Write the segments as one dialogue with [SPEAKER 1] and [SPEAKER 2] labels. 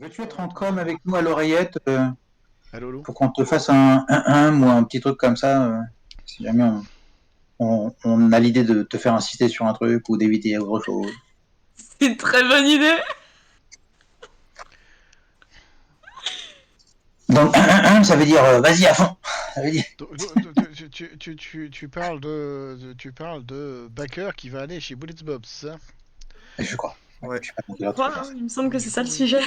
[SPEAKER 1] Veux-tu être en com avec nous à l'oreillette
[SPEAKER 2] Allô, Lolo.
[SPEAKER 1] pour qu'on te fasse un ou un petit truc comme ça si jamais on a l'idée de te faire insister sur un truc ou d'éviter autre chose.
[SPEAKER 3] C'est une très bonne idée.
[SPEAKER 1] Donc ça veut dire vas-y à fond. Ça veut dire...
[SPEAKER 2] Tu parles de Backer qui va aller chez Bullets Bob, c'est ça?
[SPEAKER 1] Je crois. Ouais,
[SPEAKER 4] Ouais.
[SPEAKER 1] je sais pas
[SPEAKER 3] Je crois, hein, il me semble que c'est ça le
[SPEAKER 2] Oui.
[SPEAKER 3] sujet.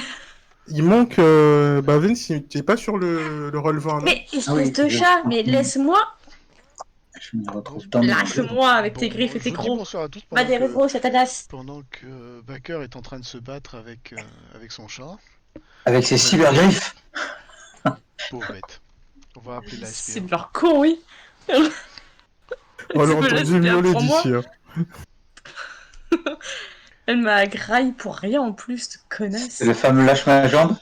[SPEAKER 4] Il manque. Bah, Vince, tu n'es pas sur le relevant là?
[SPEAKER 3] Mais
[SPEAKER 1] Ah
[SPEAKER 3] espèce
[SPEAKER 1] oui,
[SPEAKER 3] de chat, mais laisse-moi.
[SPEAKER 1] je me
[SPEAKER 2] Bon,
[SPEAKER 1] retrouve dans mes...
[SPEAKER 3] Lâche-moi avec tes griffes et
[SPEAKER 2] je
[SPEAKER 3] tes
[SPEAKER 2] vous dis
[SPEAKER 3] crocs.
[SPEAKER 2] bonsoir à tous
[SPEAKER 3] Va des rétros, Satanas.
[SPEAKER 2] pendant que Backer est en train de se battre avec son chat.
[SPEAKER 1] Avec ses cyber griffes.
[SPEAKER 2] Pauvre bête. On va appeler la SPA.
[SPEAKER 3] C'est de leur con, oui.
[SPEAKER 4] On l'a
[SPEAKER 3] Tu me
[SPEAKER 4] entendu
[SPEAKER 3] laisses
[SPEAKER 4] miauler
[SPEAKER 3] pour moi.
[SPEAKER 4] d'ici. Hein.
[SPEAKER 3] Elle m'a graille pour rien en plus, cette
[SPEAKER 1] C'est
[SPEAKER 3] connasse.
[SPEAKER 1] le fameux lâche ma jambe.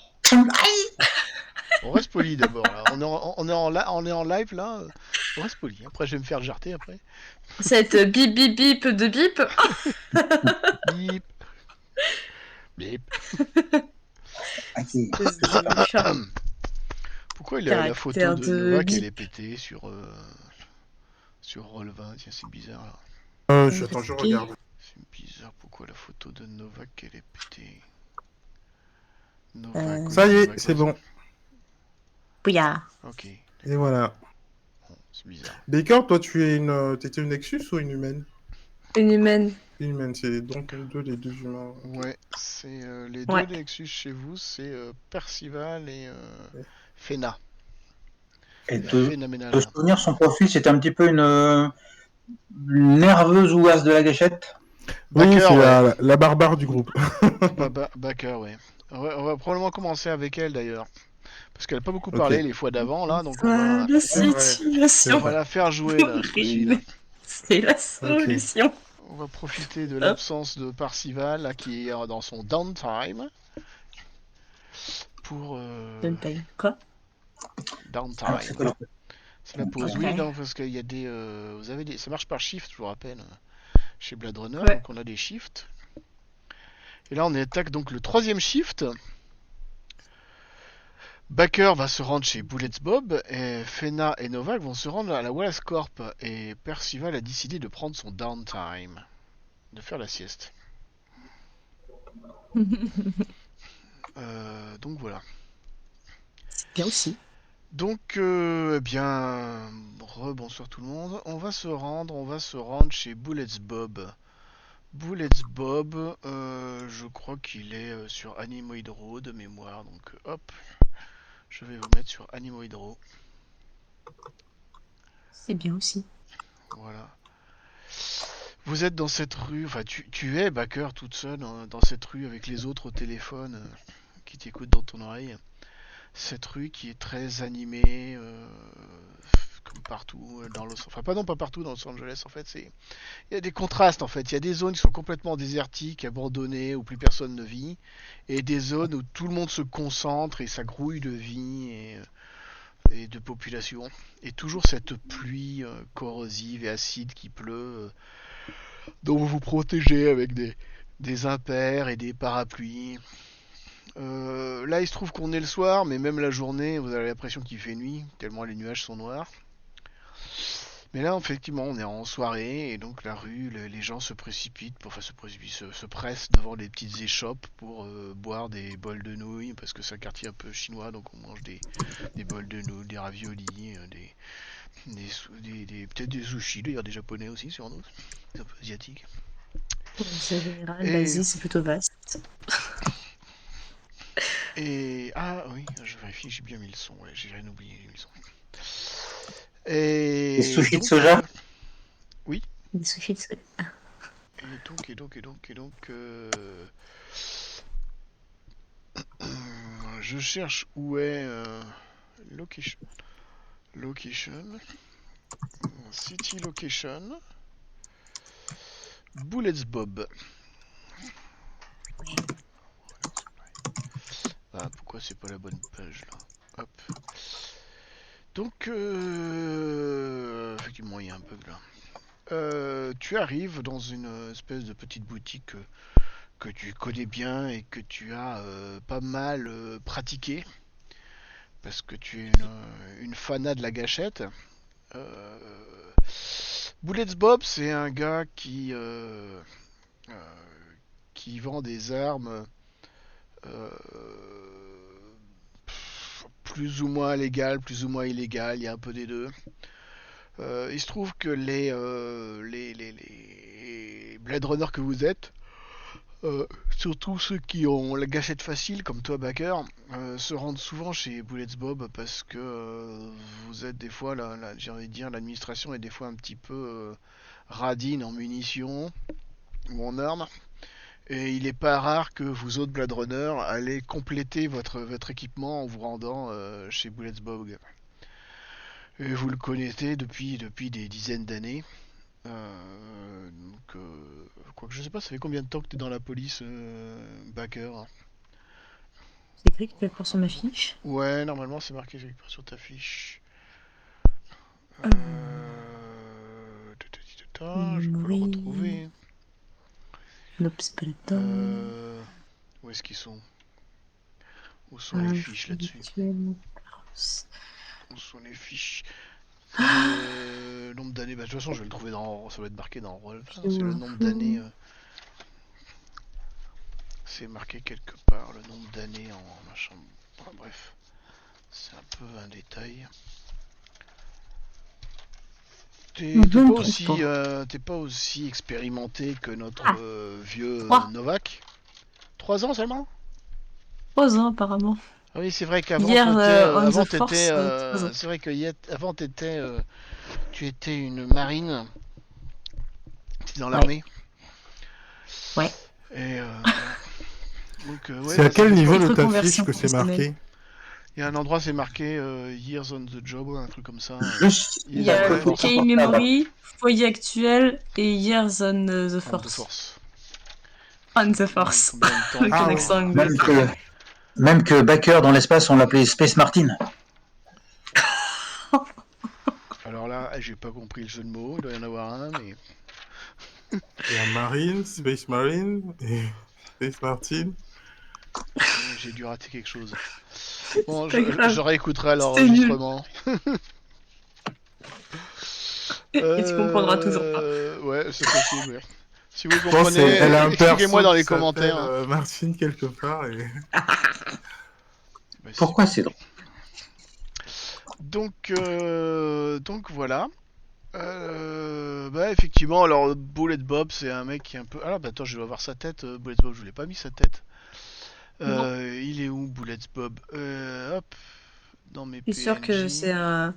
[SPEAKER 2] On reste poli d'abord là. On est en live là. On reste poli. Après, je vais me faire jarter après.
[SPEAKER 3] Cette bip bip bip de bip.
[SPEAKER 2] Bip. Bip.
[SPEAKER 1] Ok.
[SPEAKER 3] Espèce de chat.
[SPEAKER 2] Pourquoi il a la photo
[SPEAKER 3] Caractère
[SPEAKER 2] de
[SPEAKER 3] de
[SPEAKER 2] Nova qu'elle
[SPEAKER 3] bip.
[SPEAKER 2] est pétée sur Roll20? Tiens, c'est bizarre là.
[SPEAKER 4] Attends, je regarde.
[SPEAKER 2] C'est bizarre, pourquoi la photo de Novak qu'elle est pétée? Novak,
[SPEAKER 4] Ça y est,
[SPEAKER 2] Novak,
[SPEAKER 4] c'est
[SPEAKER 2] ouais,
[SPEAKER 4] bon.
[SPEAKER 3] Bouillard.
[SPEAKER 2] Ok,
[SPEAKER 4] Et voilà.
[SPEAKER 2] bon, c'est bizarre.
[SPEAKER 4] Baker, toi, t'étais une Nexus ou une humaine?
[SPEAKER 3] Une humaine.
[SPEAKER 4] Une humaine, c'est donc les deux humains. Ok.
[SPEAKER 2] Ouais, c'est les deux
[SPEAKER 3] Ouais.
[SPEAKER 2] Nexus chez vous, c'est Percival et
[SPEAKER 4] Ouais.
[SPEAKER 2] Fena.
[SPEAKER 1] Et
[SPEAKER 2] Phénoménal.
[SPEAKER 1] de souvenir, son profil, c'était un petit peu une nerveuse ouasse de la gâchette.
[SPEAKER 4] Oui,
[SPEAKER 2] Backer,
[SPEAKER 4] c'est
[SPEAKER 2] ouais.
[SPEAKER 4] la barbare du groupe.
[SPEAKER 2] Backer, ouais. On va probablement commencer avec elle d'ailleurs. Parce qu'elle a pas beaucoup
[SPEAKER 4] Ok.
[SPEAKER 2] parlé les fois d'avant là, donc
[SPEAKER 3] Ah, la
[SPEAKER 4] C'est vrai.
[SPEAKER 3] situation.
[SPEAKER 2] on va la faire jouer là, ce coup-ci, là.
[SPEAKER 3] Horrible. C'est la
[SPEAKER 4] Ok.
[SPEAKER 3] solution.
[SPEAKER 2] On va profiter de
[SPEAKER 3] Hop.
[SPEAKER 2] l'absence de Parcival là, qui est dans son downtime pour
[SPEAKER 3] Downtime. Quoi?
[SPEAKER 1] Alors, c'est
[SPEAKER 2] downtime.
[SPEAKER 1] quoi le...
[SPEAKER 2] C'est la pause.
[SPEAKER 3] Ok.
[SPEAKER 2] Oui, non, parce qu'il y a des, vous avez des, ça marche par shift, je vous rappelle, chez Blade Runner,
[SPEAKER 3] Ouais.
[SPEAKER 2] donc on a des shifts. Et là, on attaque donc le troisième shift. Baker va se rendre chez Bullets Bob et Fena et Novak vont se rendre à la Wallace Corp et Percival a décidé de prendre son downtime, de faire la sieste. Donc voilà.
[SPEAKER 3] C'est bien aussi.
[SPEAKER 2] Donc, eh bien, bonsoir tout le monde. On va se rendre chez Bullets Bob. Bullets Bob, je crois qu'il est sur Animoid Row de mémoire. Donc, hop, je vais vous mettre sur Animoid Row.
[SPEAKER 3] C'est bien aussi.
[SPEAKER 2] Voilà. Vous êtes dans cette rue, enfin, tu es, Backer, toute seule dans cette rue avec les autres au téléphone qui t'écoutent dans ton oreille. Cette rue qui est très animée, comme partout dans Los Angeles. Enfin, pas partout dans Los Angeles, en fait. Il y a des contrastes, en fait. Il y a des zones qui sont complètement désertiques, abandonnées, où plus personne ne vit. Et des zones où tout le monde se concentre et ça grouille de vie et de population. Et toujours cette pluie corrosive et acide qui pleut, dont vous vous protégez avec des impairs et des parapluies. Là, il se trouve qu'on est le soir, mais même la journée, vous avez l'impression qu'il fait nuit, tellement les nuages sont noirs. Mais là, effectivement, on est en soirée, et donc la rue, les gens se précipitent, se pressent devant les petites échoppes pour boire des bols de nouilles, parce que c'est un quartier un peu chinois, donc on mange des bols de nouilles, des raviolis, peut-être des sushis, d'ailleurs des japonais aussi sur nous, c'est un peu asiatique.
[SPEAKER 3] En général,
[SPEAKER 2] Et
[SPEAKER 3] l'Asie, c'est plutôt vaste.
[SPEAKER 2] Ah oui, je vérifie, j'ai bien mis le son, ouais, j'ai rien oublié, j'ai mis le son.
[SPEAKER 1] Les
[SPEAKER 2] Et
[SPEAKER 1] sushis de
[SPEAKER 2] donc,
[SPEAKER 1] soja.
[SPEAKER 2] oui,
[SPEAKER 3] Des sushis de soja.
[SPEAKER 2] je cherche où est location, city location, Bullets Bob. Ah, pourquoi c'est pas la bonne page là? Hop. Donc, effectivement, il y a un bug là. Tu arrives dans une espèce de petite boutique que tu connais bien et que tu as pas mal pratiqué, parce que tu es une fanat de la gâchette. Euh, Bullets Bob, c'est un gars euh, qui vend des armes euh, plus ou moins légales, plus ou moins illégales, il y a un peu des deux. Il se trouve que les Blade Runner que vous êtes, surtout ceux qui ont la gâchette facile, comme toi, Backer, se rendent souvent chez Bullets Bob parce que vous êtes des fois, j'ai envie de dire, l'administration est des fois un petit peu radine en munitions ou en armes. Et il n'est pas rare que vous autres Blade Runner allez compléter votre équipement en vous rendant chez Bullets Bob. Et vous le connaissez depuis des dizaines d'années. Quoique je sais pas, ça fait combien de temps que tu es dans la police, Backer?
[SPEAKER 3] C'est écrit quelque part sur ma fiche.
[SPEAKER 2] Ouais, normalement c'est marqué quelque part sur ta fiche. Je peux le retrouver.
[SPEAKER 3] Nope, c'est pas là-dedans.
[SPEAKER 2] Où est-ce qu'ils sont? Où sont les fiches là-dessus? Où sont les fiches? Le nombre d'années, bah, de toute façon je vais le trouver ça va être marqué dans Roll. C'est le nombre d'années. C'est marqué quelque part, le nombre d'années en machin. Enfin, bref, c'est un peu un détail. T'es pas aussi expérimenté que notre vieux Novak. 3 ans seulement?
[SPEAKER 3] 3 ans apparemment.
[SPEAKER 2] Ah oui, c'est vrai qu'avant
[SPEAKER 3] Hier,
[SPEAKER 2] avant
[SPEAKER 3] the Force,
[SPEAKER 2] c'est vrai que avant tu étais une marine, tu dans l'armée.
[SPEAKER 3] Ouais.
[SPEAKER 2] Et donc ouais,
[SPEAKER 4] C'est à quel niveau de ta
[SPEAKER 3] reconversion
[SPEAKER 4] fiche que c'est marqué?
[SPEAKER 2] il y a un endroit c'est marqué Years on the Job, un truc comme ça.
[SPEAKER 1] Juste,
[SPEAKER 3] Il y a
[SPEAKER 2] Years on the
[SPEAKER 3] Key Memory, foyer actuel et Years on the Force. On the Force.
[SPEAKER 2] Combien de temps
[SPEAKER 3] Avec un accent anglais.
[SPEAKER 1] Même que Baker dans l'espace, on l'appelait Space Martin.
[SPEAKER 2] Alors là, j'ai pas compris le jeu de mots, il doit y en avoir un, mais.
[SPEAKER 4] Il y a Marine, Space Marine et Space Martin.
[SPEAKER 2] J'ai dû rater quelque chose. Bon, je réécouterai l'enregistrement.
[SPEAKER 3] Et tu comprendras toujours pas.
[SPEAKER 2] Ouais, c'est possible. Si vous comprenez, expliquez-moi dans les commentaires.
[SPEAKER 4] Martine quelque part. Et...
[SPEAKER 1] Pourquoi c'est drôle?
[SPEAKER 2] Donc voilà. Bah effectivement, alors Bullet Bob, c'est un mec qui est un peu. Ah bah attends, je dois voir sa tête. Bullet Bob, je l'ai pas mis sa tête. Il est où Bullet Bob? Hop, dans mes
[SPEAKER 3] Je suis sûre que
[SPEAKER 2] PNJ.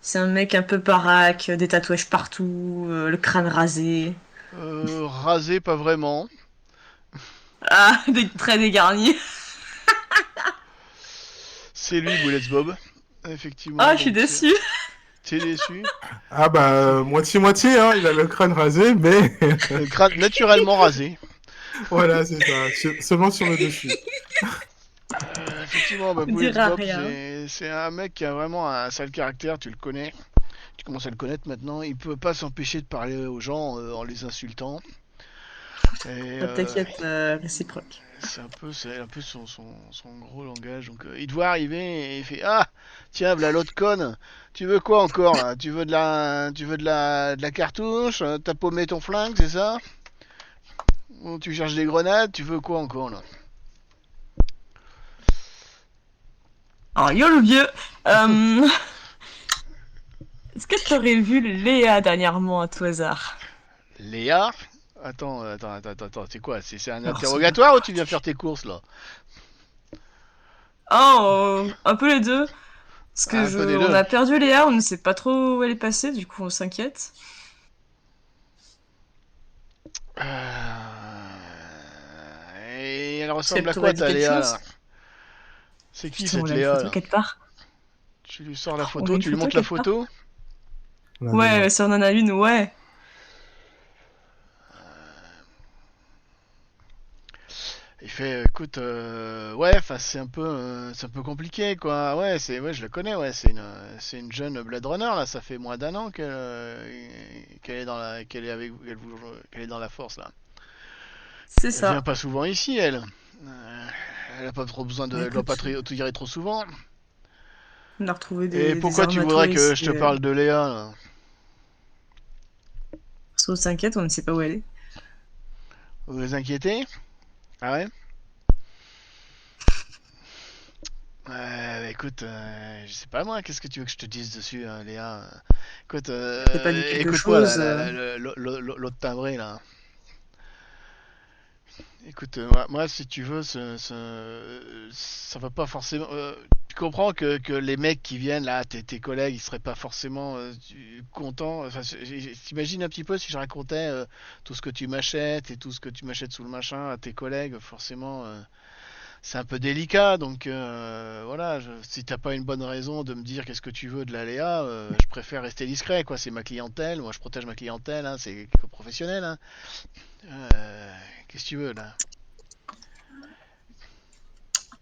[SPEAKER 3] c'est un mec un peu baraque, des tatouages partout, le crâne rasé.
[SPEAKER 2] Rasé, pas vraiment.
[SPEAKER 3] Ah, des traits dégarnis.
[SPEAKER 2] C'est lui, Bullet Bob. Effectivement.
[SPEAKER 3] Ah, je suis déçue.
[SPEAKER 2] T'es déçu?
[SPEAKER 4] Ah bah, moitié-moitié, hein, il a le crâne rasé, mais...
[SPEAKER 2] Le crâne naturellement rasé.
[SPEAKER 4] Voilà, c'est ça, seulement sur le dessus.
[SPEAKER 2] Effectivement, bah, Bullet Bob, c'est un mec qui a vraiment un sale caractère, tu le connais. Tu commences à le connaître maintenant. Il peut pas s'empêcher de parler aux gens en les insultant.
[SPEAKER 3] T'inquiète, réciproque.
[SPEAKER 2] C'est un peu son gros langage. Donc, il te voit arriver et il fait: ah, tiens, voilà l'autre conne. Tu veux quoi encore là? Tu veux de la cartouche? T'as paumé ton flingue, c'est ça? Ou tu cherches des grenades? Tu veux quoi encore là?
[SPEAKER 3] Alors, yo le vieux. Est-ce que t'aurais vu Léa dernièrement à tout hasard?
[SPEAKER 2] Léa? Attends, c'est quoi? C'est un interrogatoire ou tu viens faire tes courses là?
[SPEAKER 3] Oh, un peu les deux. Parce que on a perdu Léa, on ne sait pas trop où elle est passée, du coup on s'inquiète.
[SPEAKER 2] Et elle ressemble à quoi ta Léa là? C'est qui cette Léa là?
[SPEAKER 3] Quelque part.
[SPEAKER 2] Tu lui sors la photo, tu lui montres la photo?
[SPEAKER 3] Ouais, si on en a une, ouais.
[SPEAKER 2] Il fait, écoute, ouais, enfin c'est un peu compliqué quoi. Ouais, je le connais, ouais, c'est une jeune Blade Runner là. Ça fait moins d'1 an qu'elle est dans la force là.
[SPEAKER 3] C'est
[SPEAKER 2] Elle
[SPEAKER 3] ça.
[SPEAKER 2] vient pas souvent ici, elle. Elle a pas trop besoin de... Elle doit pas tout dire trop souvent.
[SPEAKER 3] On a retrouvé
[SPEAKER 2] Et
[SPEAKER 3] des
[SPEAKER 2] pourquoi tu
[SPEAKER 3] armes à
[SPEAKER 2] voudrais
[SPEAKER 3] toi
[SPEAKER 2] que
[SPEAKER 3] ici.
[SPEAKER 2] je te parle de Léa, là?
[SPEAKER 3] Parce qu'on s'inquiète, on ne sait pas où elle est.
[SPEAKER 2] Vous vous inquiétez? Ah ouais? Écoute, je sais pas moi, qu'est-ce que tu veux que je te dise dessus, hein, Léa? Écoute,
[SPEAKER 3] T'as pas dit quelque
[SPEAKER 2] écoute-moi,
[SPEAKER 3] chose.
[SPEAKER 2] l'autre timbré, là. Écoute, moi, si tu veux, ça va pas forcément. Tu comprends que les mecs qui viennent là, tes collègues, ils seraient pas forcément contents. Enfin, t'imagines un petit peu si je racontais tout ce que tu m'achètes et tout ce que tu m'achètes sous le machin à tes collègues, forcément, c'est un peu délicat. Donc voilà, si t'as pas une bonne raison de me dire qu'est-ce que tu veux de l'aléa, je préfère rester discret, quoi. C'est ma clientèle, moi je protège ma clientèle, hein, c'est professionnel, hein. Qu'est-ce que tu veux là?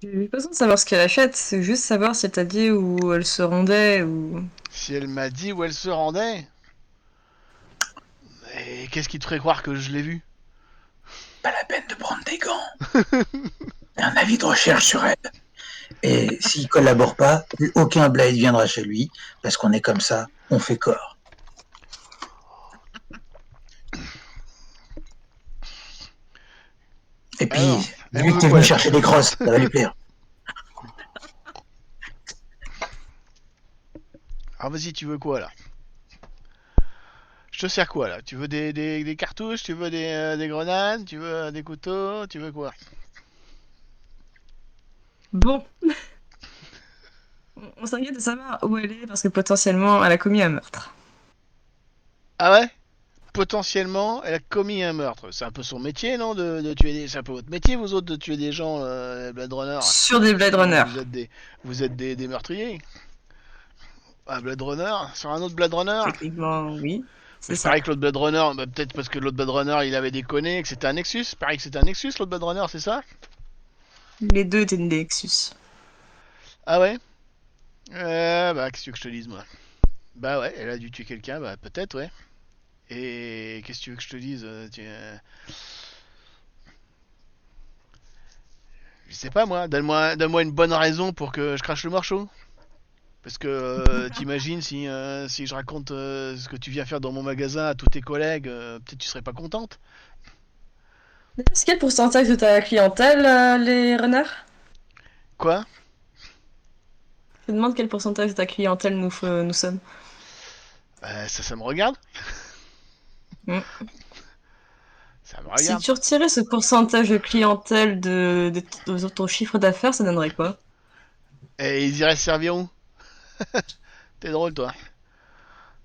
[SPEAKER 3] J'ai pas besoin de savoir ce qu'elle achète, c'est juste savoir si elle t'a dit où elle se rendait ou.
[SPEAKER 2] Si elle m'a dit où elle se rendait, et qu'est-ce qui te ferait croire que je l'ai vue?
[SPEAKER 1] Pas la peine de prendre des gants. Un avis de recherche sur elle. Et s'il collabore pas, aucun Blade viendra chez lui, parce qu'on est comme ça, on fait corps. Et puis,
[SPEAKER 2] Alors, elle me
[SPEAKER 1] lui
[SPEAKER 2] veut
[SPEAKER 1] qui est
[SPEAKER 2] quoi
[SPEAKER 1] venu
[SPEAKER 2] la
[SPEAKER 1] chercher
[SPEAKER 2] petite?
[SPEAKER 1] des crosses, ça va lui plaire.
[SPEAKER 2] Alors vas-y, tu veux quoi là? Je te sers quoi là? Tu veux des cartouches? Tu veux des grenades? Tu veux des couteaux? Tu veux quoi?
[SPEAKER 3] Bon, on s'inquiète de savoir où elle est parce que potentiellement elle a commis un meurtre.
[SPEAKER 2] Ah ouais? Potentiellement, elle a commis un meurtre. C'est un peu son métier, non, de tuer des... C'est un peu votre métier, vous autres, de tuer des gens, Blade Runner.
[SPEAKER 3] Sur des Blade Runner.
[SPEAKER 2] Vous êtes des meurtriers. Un Blade Runner? Sur un autre Blade Runner?
[SPEAKER 3] Techniquement, oui.
[SPEAKER 2] Mais
[SPEAKER 3] C'est
[SPEAKER 2] c'est
[SPEAKER 3] ça.
[SPEAKER 2] pareil que l'autre Blade Runner, bah, peut-être parce que l'autre Blade Runner il avait déconné, que c'était un Nexus. Pareil que c'était un Nexus, l'autre Blade Runner, c'est ça?
[SPEAKER 3] Les deux étaient des Nexus.
[SPEAKER 2] Ah ouais? Bah, qu'est-ce que tu veux que je te dise, moi? Bah ouais, elle a dû tuer quelqu'un, bah peut-être, ouais. Et qu'est-ce que tu veux que je te dise? Je sais pas, moi, donne-moi une bonne raison pour que je crache le morceau. Parce que t'imagines si je raconte ce que tu viens faire dans mon magasin à tous tes collègues, peut-être tu serais pas contente.
[SPEAKER 3] Est-ce quel pourcentage de ta clientèle, les runners?
[SPEAKER 2] Quoi?
[SPEAKER 3] Je te demande quel pourcentage de ta clientèle nous sommes.
[SPEAKER 2] Ça me regarde?
[SPEAKER 3] Mm.
[SPEAKER 2] Ça me
[SPEAKER 3] Si
[SPEAKER 2] regarde.
[SPEAKER 3] tu retirais ce pourcentage de clientèle de ton chiffre d'affaires, ça donnerait quoi?
[SPEAKER 2] Et ils iraient se servir où? T'es drôle, toi.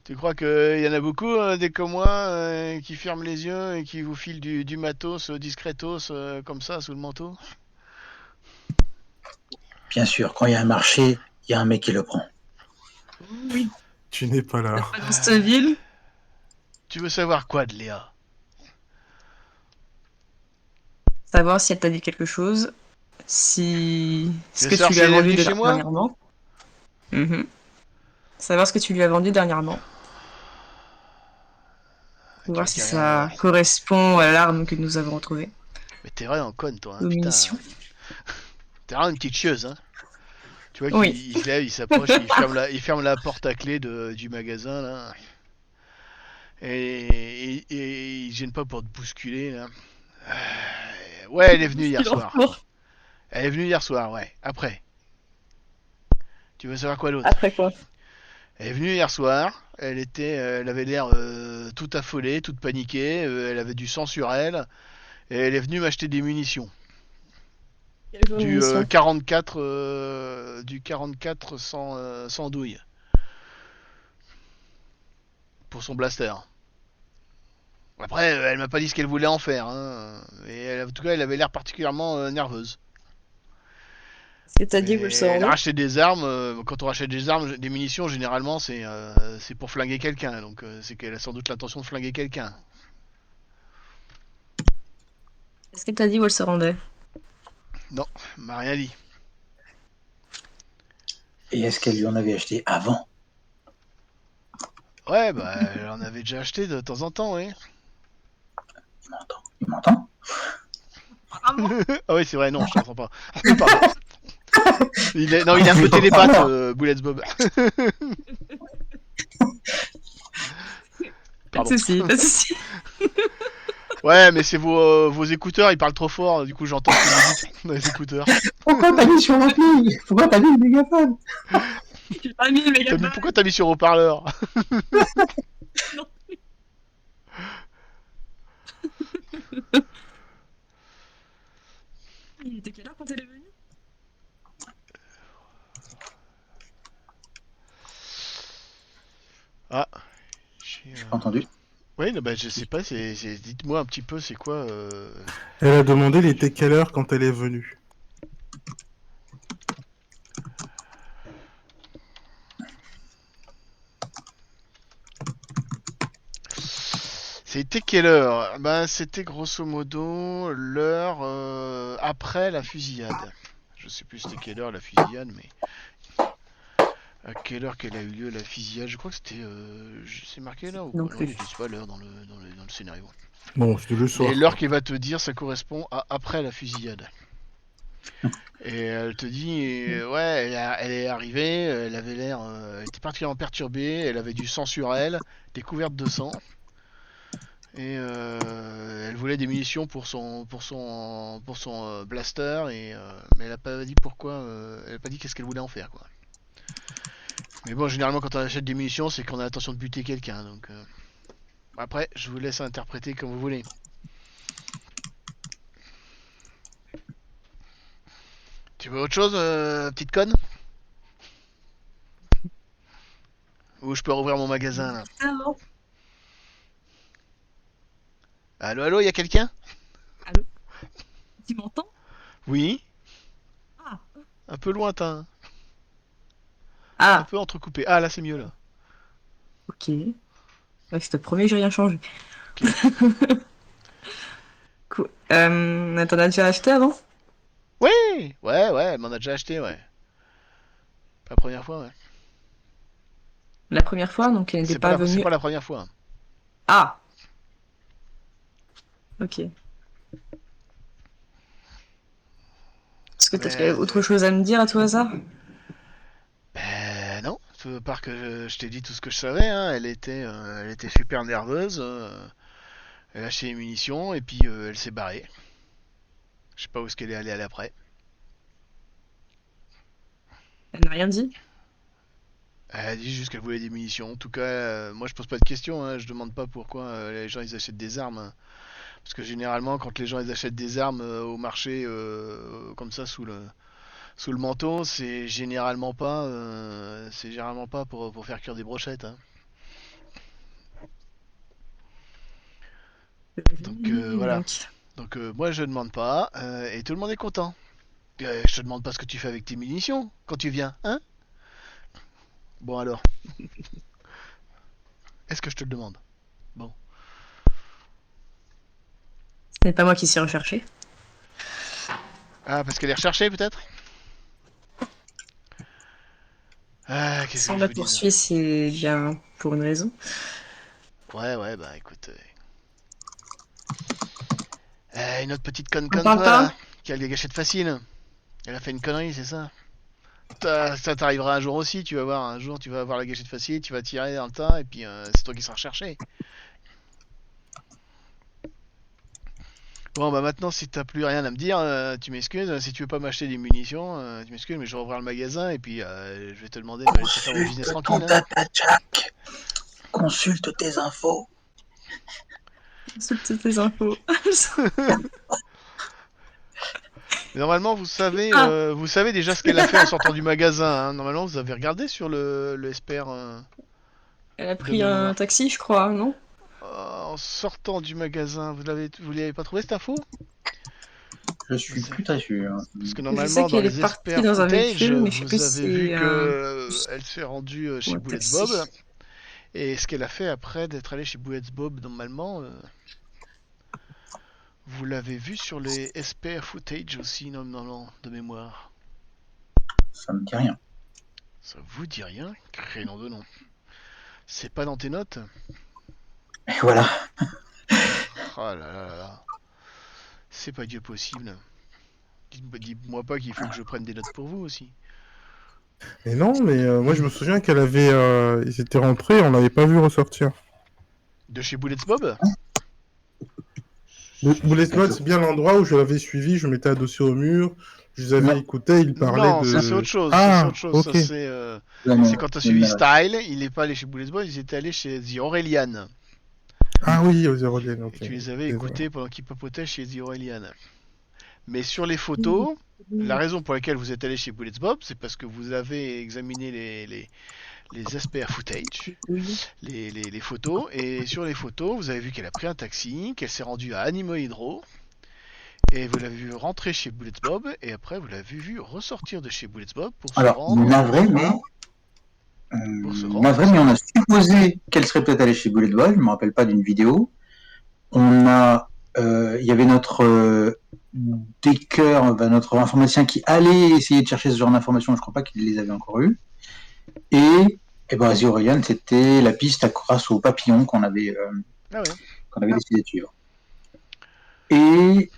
[SPEAKER 2] Tu crois qu'il y en a beaucoup des comme moi qui ferment les yeux et qui vous filent du matos discretos comme ça sous le manteau?
[SPEAKER 1] Bien sûr, quand il y a un marché, il y a un mec qui le prend.
[SPEAKER 3] Oui.
[SPEAKER 4] Tu n'es pas là.
[SPEAKER 3] Pas dans cette ville.
[SPEAKER 2] Tu veux savoir quoi de Léa?
[SPEAKER 3] Savoir si elle t'a dit quelque chose. Si.
[SPEAKER 2] Tu
[SPEAKER 3] Ce
[SPEAKER 2] veux
[SPEAKER 3] que
[SPEAKER 2] savoir
[SPEAKER 3] tu
[SPEAKER 2] si
[SPEAKER 3] lui as
[SPEAKER 2] elle est
[SPEAKER 3] vendu
[SPEAKER 2] venue chez moi?
[SPEAKER 3] dernièrement. Mhm. Savoir ce que tu lui as vendu dernièrement. Pour
[SPEAKER 2] Tu
[SPEAKER 3] voir
[SPEAKER 2] veux
[SPEAKER 3] si
[SPEAKER 2] qu'il y ait rien.
[SPEAKER 3] ça correspond à l'arme que nous avons retrouvée.
[SPEAKER 2] Mais t'es vraiment conne, toi, hein,
[SPEAKER 3] Aux
[SPEAKER 2] putain.
[SPEAKER 3] munitions.
[SPEAKER 2] T'es vraiment une petite chieuse, hein. Tu vois qu'il
[SPEAKER 3] Oui.
[SPEAKER 2] il se lève, il s'approche, il ferme la porte à clé du magasin, là. Et il gêne pas pour te bousculer, là. Ouais, elle est venue hier
[SPEAKER 3] Il en
[SPEAKER 2] soir.
[SPEAKER 3] court.
[SPEAKER 2] Elle est venue hier soir, ouais. Après. Tu veux savoir quoi d'autre?
[SPEAKER 3] Après quoi?
[SPEAKER 2] Elle est venue hier soir. Elle avait l'air toute affolée, toute paniquée. Elle avait du sang sur elle. Et elle est venue m'acheter des munitions.
[SPEAKER 3] Quelle munition?
[SPEAKER 2] 44 sans douille. Pour son blaster. Après, elle m'a pas dit ce qu'elle voulait en faire. Hein. Et en tout cas, elle avait l'air particulièrement nerveuse.
[SPEAKER 3] C'est-à-dire où elle se
[SPEAKER 2] Elle
[SPEAKER 3] rendait?
[SPEAKER 2] rachetait des armes. Quand on rachète des armes, des munitions, généralement, c'est pour flinguer quelqu'un. Donc, c'est qu'elle a sans doute l'intention de flinguer quelqu'un.
[SPEAKER 3] Est-ce qu'elle t'a dit où elle se rendait?
[SPEAKER 2] Non, elle m'a rien dit.
[SPEAKER 1] Et est-ce qu'elle lui en avait acheté avant?
[SPEAKER 2] Ouais, bah, elle en avait déjà acheté de temps en temps, oui.
[SPEAKER 1] Il m'entend?
[SPEAKER 2] Ah oui, c'est vrai, non, je t'entends pas. Pardon. Il est un peu télépathe, Bullets Bob.
[SPEAKER 3] Pas de soucis, pas de soucis.
[SPEAKER 2] Ouais, mais c'est vos écouteurs, ils parlent trop fort, du coup j'entends ce que vous dites dans les écouteurs.
[SPEAKER 1] Pourquoi t'as mis sur l'appli? Pourquoi t'as mis le mégaphone?
[SPEAKER 3] J'ai pas mis le mégaphone.
[SPEAKER 2] Pourquoi t'as mis sur haut-parleur?
[SPEAKER 3] Non. Il était quelle heure quand elle est venue?
[SPEAKER 2] Ah.
[SPEAKER 1] J'ai pas entendu.
[SPEAKER 2] Oui, bah, je sais pas, dites-moi un petit peu, c'est quoi
[SPEAKER 4] Elle a demandé, il était quelle heure quand elle est venue.
[SPEAKER 2] C'était quelle heure? Bah, c'était grosso modo l'heure après la fusillade. Je sais plus c'était quelle heure la fusillade, mais à quelle heure qu'elle a eu lieu la fusillade? Je crois que c'était. C'est marqué là ou
[SPEAKER 3] Non
[SPEAKER 2] pas? Non,
[SPEAKER 3] plus.
[SPEAKER 2] ils disent pas l'heure dans le scénario.
[SPEAKER 4] Bon, c'était le soir.
[SPEAKER 2] Et l'heure qu'il va te dire, ça correspond à après la fusillade. Et elle te dit, ouais, elle est arrivée, elle avait l'air, elle était particulièrement perturbée, elle avait du sang sur elle, des couvertes de sang. Et elle voulait des munitions pour son blaster, mais elle a pas dit pourquoi, elle a pas dit qu'est-ce qu'elle voulait en faire, quoi. Mais bon, généralement quand on achète des munitions, c'est qu'on a l'intention de buter quelqu'un, donc après, je vous laisse interpréter comme vous voulez. Tu veux autre chose, petite conne? Ou je peux rouvrir mon magasin là?
[SPEAKER 3] Allô?
[SPEAKER 2] Allô, y'a quelqu'un?
[SPEAKER 3] Allô? Tu m'entends?
[SPEAKER 2] Oui?
[SPEAKER 3] Ah.
[SPEAKER 2] Un peu lointain. Un
[SPEAKER 3] Ah,
[SPEAKER 2] peu entrecoupé. Ah, là c'est mieux là.
[SPEAKER 3] ok. Ouais, je te promets, j'ai rien changé.
[SPEAKER 2] Ok.
[SPEAKER 3] Cool. T'en as déjà acheté avant?
[SPEAKER 2] Oui! Ouais, elle m'en a déjà acheté, ouais. Pas la première fois, ouais.
[SPEAKER 3] La première fois, donc elle n'était pas
[SPEAKER 2] C'est
[SPEAKER 3] venue.
[SPEAKER 2] pas la première fois.
[SPEAKER 3] Ah! Ok. Est-ce que t'as autre chose à me dire à tout hasard?
[SPEAKER 2] Ben non. À part que je t'ai dit tout ce que je savais, hein. Elle était super nerveuse. Elle a acheté les munitions et puis elle s'est barrée. Je sais pas où est-ce qu'elle est allée après.
[SPEAKER 3] Elle n'a rien dit?
[SPEAKER 2] Elle a dit juste qu'elle voulait des munitions. En tout cas, moi je pose pas de questions, hein. Je demande pas pourquoi les gens ils achètent des armes, hein. Parce que généralement, quand les gens ils achètent des armes au marché comme ça sous le manteau, c'est généralement pas pour faire cuire des brochettes, hein. Donc voilà. Donc moi je demande pas et tout le monde est content. Je te demande pas ce que tu fais avec tes munitions quand tu viens, hein? Bon alors. Est-ce que je te le demande? Bon.
[SPEAKER 3] Ce n'est pas moi qui suis recherché.
[SPEAKER 2] Ah, parce qu'elle est recherchée peut-être? Ah, qu'est-ce
[SPEAKER 3] Si
[SPEAKER 2] que
[SPEAKER 3] on
[SPEAKER 2] je
[SPEAKER 3] la
[SPEAKER 2] vous dis?
[SPEAKER 3] poursuit, c'est bien pour une raison.
[SPEAKER 2] Ouais, bah écoute. Une autre petite conne
[SPEAKER 3] On
[SPEAKER 2] comme
[SPEAKER 3] parle
[SPEAKER 2] toi
[SPEAKER 3] pas?
[SPEAKER 2] là, qui a les gâchettes faciles. Elle a fait une connerie, c'est ça? Ça t'arrivera un jour aussi, tu vas voir. Un jour, tu vas avoir la gâchette facile, tu vas tirer dans le tas, et puis c'est toi qui seras recherché. Bon, bah maintenant, si t'as plus rien à me dire, tu m'excuses. Si tu veux pas m'acheter des munitions, tu m'excuses, mais je vais ouvrir le magasin, et puis je vais te demander de me laisser faire mon business
[SPEAKER 1] Consulte ton
[SPEAKER 2] tranquille, hein.
[SPEAKER 1] data, Jack. Consulte tes infos.
[SPEAKER 3] Consulte tes infos.
[SPEAKER 2] Mais normalement,
[SPEAKER 3] Ah,
[SPEAKER 2] vous savez déjà ce qu'elle a fait en sortant du magasin, hein. Normalement, vous avez regardé sur le SPR
[SPEAKER 3] elle a
[SPEAKER 2] de
[SPEAKER 3] pris un
[SPEAKER 2] mémoire.
[SPEAKER 3] taxi, je crois, non?
[SPEAKER 2] En sortant du magasin, vous l'avez pas trouvé cette info?
[SPEAKER 1] Je suis plus très sûr.
[SPEAKER 2] Parce que
[SPEAKER 3] Je sais
[SPEAKER 2] normalement, dans
[SPEAKER 3] qu'elle est
[SPEAKER 2] les
[SPEAKER 3] partie
[SPEAKER 2] SPR
[SPEAKER 3] dans un
[SPEAKER 2] footage,
[SPEAKER 3] véhicule, mais je sais
[SPEAKER 2] vous
[SPEAKER 3] plus si
[SPEAKER 2] avez vu
[SPEAKER 3] c'est
[SPEAKER 2] que
[SPEAKER 3] un...
[SPEAKER 2] elle s'est rendue
[SPEAKER 3] ou
[SPEAKER 2] chez
[SPEAKER 3] un
[SPEAKER 2] Bullets Bob.
[SPEAKER 3] taxi.
[SPEAKER 2] Et ce qu'elle a fait après d'être allée chez Bullets Bob, normalement, vous l'avez vu sur les SPR footage aussi, normalement, de mémoire.
[SPEAKER 1] Ça me dit rien.
[SPEAKER 2] Ça vous dit rien? Crénom de nom. C'est pas dans tes notes?
[SPEAKER 1] Et voilà.
[SPEAKER 2] Oh là là là là. C'est pas Dieu possible. Dites-moi pas qu'il faut que je prenne des notes pour vous aussi.
[SPEAKER 4] Et non, mais moi je me souviens qu'elle avait... ils étaient rentrés, on l'avait pas vu ressortir.
[SPEAKER 2] De chez Bullets Bob?
[SPEAKER 4] Bullet Mode, c'est bien l'endroit où je l'avais suivi, je m'étais adossé au mur, je les avais écoutés, ils parlaient
[SPEAKER 2] Non,
[SPEAKER 4] de...
[SPEAKER 2] ça c'est autre chose.
[SPEAKER 4] Ah,
[SPEAKER 2] ça, c'est autre chose.
[SPEAKER 4] ok.
[SPEAKER 2] Ça, c'est quand t'as suivi Style, il est pas allé chez Bullets Bob, ils étaient allés chez The Aurelian.
[SPEAKER 4] Ah oui, aux Aurelian, ok.
[SPEAKER 2] Et tu les avais écoutés pendant qu'ils papotaient chez The Aurelian. Mais sur les photos, la raison pour laquelle vous êtes allé chez Bullets Bob, c'est parce que vous avez examiné les aspects footage, les photos, et sur les photos, vous avez vu qu'elle a pris un taxi, qu'elle s'est rendue à Animo Hydro, et vous l'avez vu rentrer chez Bullets Bob, et après vous l'avez vu ressortir de chez Bullets Bob pour se rendre.
[SPEAKER 1] Navré, mais on a supposé qu'elle serait peut-être allée chez Bullet Boy, je me rappelle pas d'une vidéo. Il y avait notre Decker, notre informaticien qui allait essayer de chercher ce genre d'informations, je crois pas qu'il les avait encore eues. Et The Aurelian, c'était la piste grâce au papillon qu'on avait décidé de suivre. Et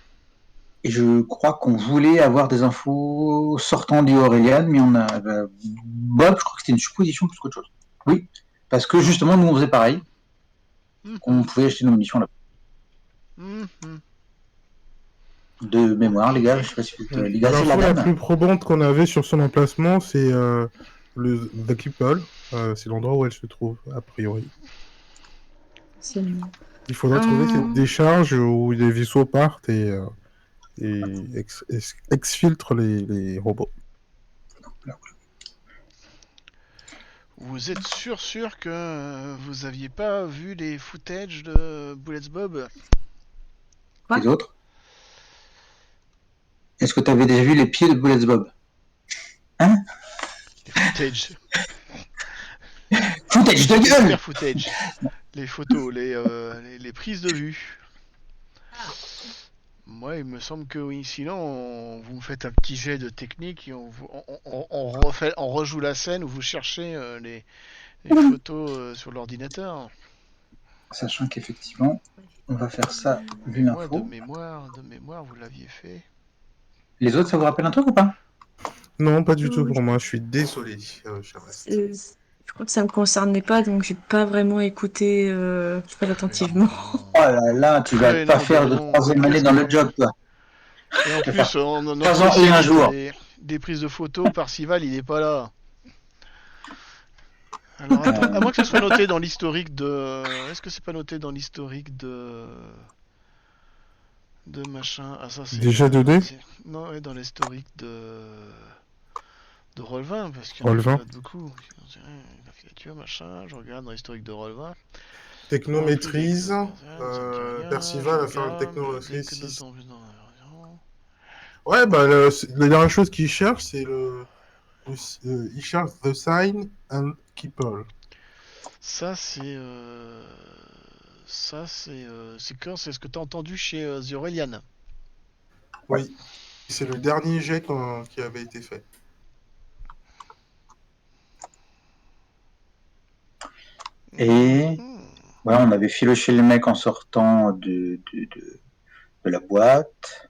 [SPEAKER 1] je crois qu'on voulait avoir des infos sortant du Aurelian, mais on a... Bob, je crois que c'était une supposition plus qu'autre chose. Oui, parce que justement, nous, on faisait pareil. On pouvait acheter nos munitions là. De mémoire, les gars, je sais pas si vous... les gars, c'est
[SPEAKER 4] la plus probante qu'on avait sur son emplacement, c'est The Keeple. C'est l'endroit où elle se trouve, a priori. Il faudra trouver cette décharge où les vaisseaux partent et exfiltrent les robots.
[SPEAKER 2] Vous êtes sûr que vous aviez pas vu les footages de Bullets Bob?
[SPEAKER 1] Les autres? Est-ce que tu avais déjà vu les pieds de Bullets Bob? Hein?
[SPEAKER 2] Les footages.
[SPEAKER 1] Footage de gueule!
[SPEAKER 2] Footage. Les photos, les prises de vue. Moi, il me semble que oui. Sinon, vous me faites un petit jet de technique et on rejoue la scène où vous cherchez les photos sur l'ordinateur.
[SPEAKER 1] Sachant qu'effectivement, on va faire ça vu l'info.
[SPEAKER 2] De mémoire, vous l'aviez fait.
[SPEAKER 1] Les autres, ça vous rappelle un truc ou pas?
[SPEAKER 4] Non, pas du tout pour moi. Je suis désolé.
[SPEAKER 3] Je crois que ça me concernait pas, donc j'ai pas vraiment écouté très attentivement.
[SPEAKER 1] Oh là là, tu vas pas faire de troisième année dans le job, toi.
[SPEAKER 2] Et en plus, on en
[SPEAKER 1] a un jour.
[SPEAKER 2] Des prises de photos, Parcival, il est pas là. Alors, attends, à moins que ce soit noté dans l'historique de... Est-ce que c'est pas noté dans l'historique de machin? Ah, ça c'est...
[SPEAKER 4] Déjà 2D?
[SPEAKER 2] Non, ouais, dans l'historique de Roll20, parce qu'il y
[SPEAKER 4] en a
[SPEAKER 2] beaucoup. La filature, machin, je regarde dans l'historique de Roll20.
[SPEAKER 4] Technomaîtrise, Percival a fait un technomaîtrise. Ouais, bah, la dernière chose qu'il cherche, c'est il cherche The Sign and Keeple.
[SPEAKER 2] Ça, c'est ce que tu as entendu chez The Aurelian.
[SPEAKER 4] Oui, c'est le dernier jet qui avait été fait.
[SPEAKER 1] Et voilà, on avait filoché le mec en sortant de la boîte.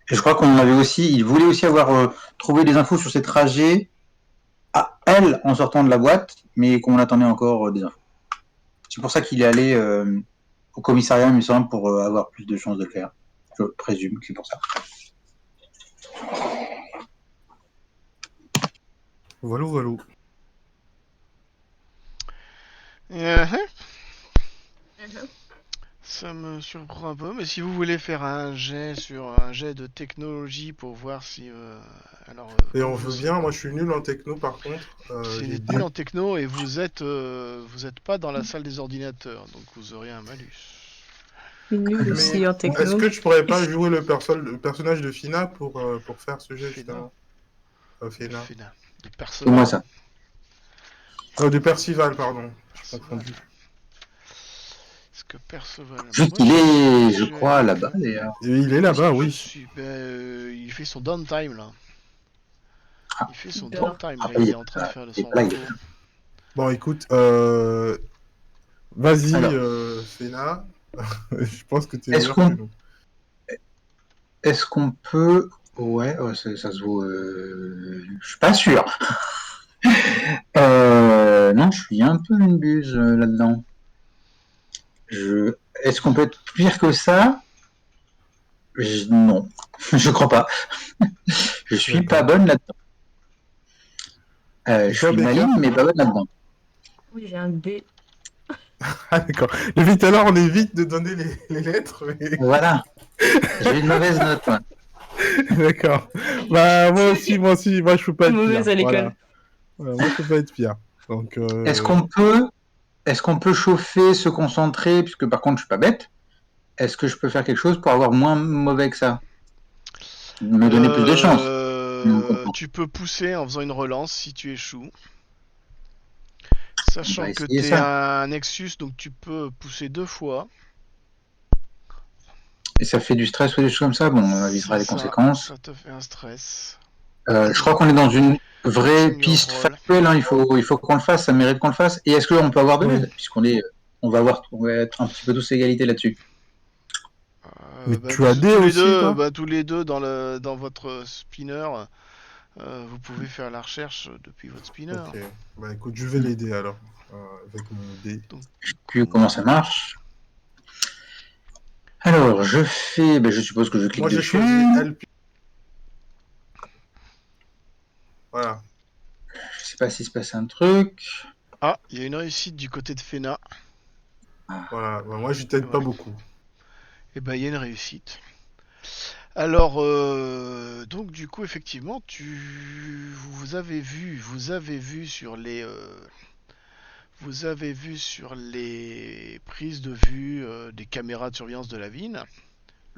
[SPEAKER 1] Et je crois qu'on avait aussi, il voulait aussi avoir trouvé des infos sur ses trajets à elle en sortant de la boîte, mais qu'on attendait encore des infos. C'est pour ça qu'il est allé au commissariat, il me semble, pour avoir plus de chances de le faire. Je présume que c'est pour ça.
[SPEAKER 4] Voilà.
[SPEAKER 2] Ça me surprend un peu, mais si vous voulez faire un jet de technologie pour voir si...
[SPEAKER 4] et on veut bien, moi je suis nul en techno par contre.
[SPEAKER 2] Si nul en techno et vous êtes pas dans la salle des ordinateurs, donc vous aurez un malus.
[SPEAKER 3] Nul aussi en techno.
[SPEAKER 4] Est-ce que je pourrais pas jouer le personnage de Fina pour faire ce jet justement?
[SPEAKER 2] Fina.
[SPEAKER 1] C'est moi ça.
[SPEAKER 4] De Percival, pardon. Je confondu.
[SPEAKER 2] Est-ce que Percival...
[SPEAKER 1] Juste il est, je crois, là-bas.
[SPEAKER 4] Il est là-bas, oui.
[SPEAKER 2] Il fait son downtime là. Il fait son downtime,
[SPEAKER 1] il
[SPEAKER 2] est en train de faire son
[SPEAKER 1] repos.
[SPEAKER 4] Bon, écoute, vas-y, Fina. Je pense que tu es meilleur que nous.
[SPEAKER 1] est-ce qu'on peut... Ouais, ça se vaut... Je suis pas sûr. Non, je suis un peu une buse là-dedans. Est-ce qu'on peut être pire que ça? Non, je crois pas. Je suis pas bonne là-dedans. Je suis maligne, mais pas bonne là-dedans.
[SPEAKER 3] Oui, j'ai un B.
[SPEAKER 4] Ah d'accord. Vite alors, on évite de donner les lettres. Mais...
[SPEAKER 1] Voilà. J'ai une mauvaise note, moi.
[SPEAKER 4] D'accord. Bah moi aussi, moi je peux pas être
[SPEAKER 3] mauvaise
[SPEAKER 4] pire.
[SPEAKER 3] à l'école.
[SPEAKER 4] Voilà, moi je peux pas être pire. Donc.
[SPEAKER 1] Est-ce qu'on peut chauffer, se concentrer, puisque par contre je suis pas bête. Est-ce que je peux faire quelque chose pour avoir moins mauvais que ça? Me donner plus de chance.
[SPEAKER 2] Tu peux pousser en faisant une relance si tu échoues. Sachant que t'es un Nexus, donc tu peux pousser 2 fois.
[SPEAKER 1] Et ça fait du stress ou des choses comme ça? Bon, on évitera les conséquences.
[SPEAKER 2] Ça te fait un stress.
[SPEAKER 1] Je crois qu'on est dans une vraie piste factuelle. Hein. Il faut qu'on le fasse. Ça mérite qu'on le fasse. Et est-ce qu'on peut avoir de l'aide? Puisqu'on on va être un petit peu tous égalité là-dessus.
[SPEAKER 4] Mais tu as des aussi, toi
[SPEAKER 2] tous les deux dans votre spinner. Vous pouvez faire la recherche depuis votre spinner.
[SPEAKER 4] Ok. Bah écoute, je vais l'aider alors. Avec mon dé.
[SPEAKER 1] Je sais plus comment ça marche. Alors, je fais... je suppose que je clique dessus.
[SPEAKER 4] Moi, j'ai choisi LP. Voilà.
[SPEAKER 1] Je sais pas s'il se passe un truc.
[SPEAKER 2] Ah, il y a une réussite du côté de Fena.
[SPEAKER 4] Voilà, bah, moi je t'aide pas beaucoup.
[SPEAKER 2] Et il y a une réussite. Alors, donc du coup, effectivement, vous avez vu sur les prises de vue des caméras de surveillance de la ville,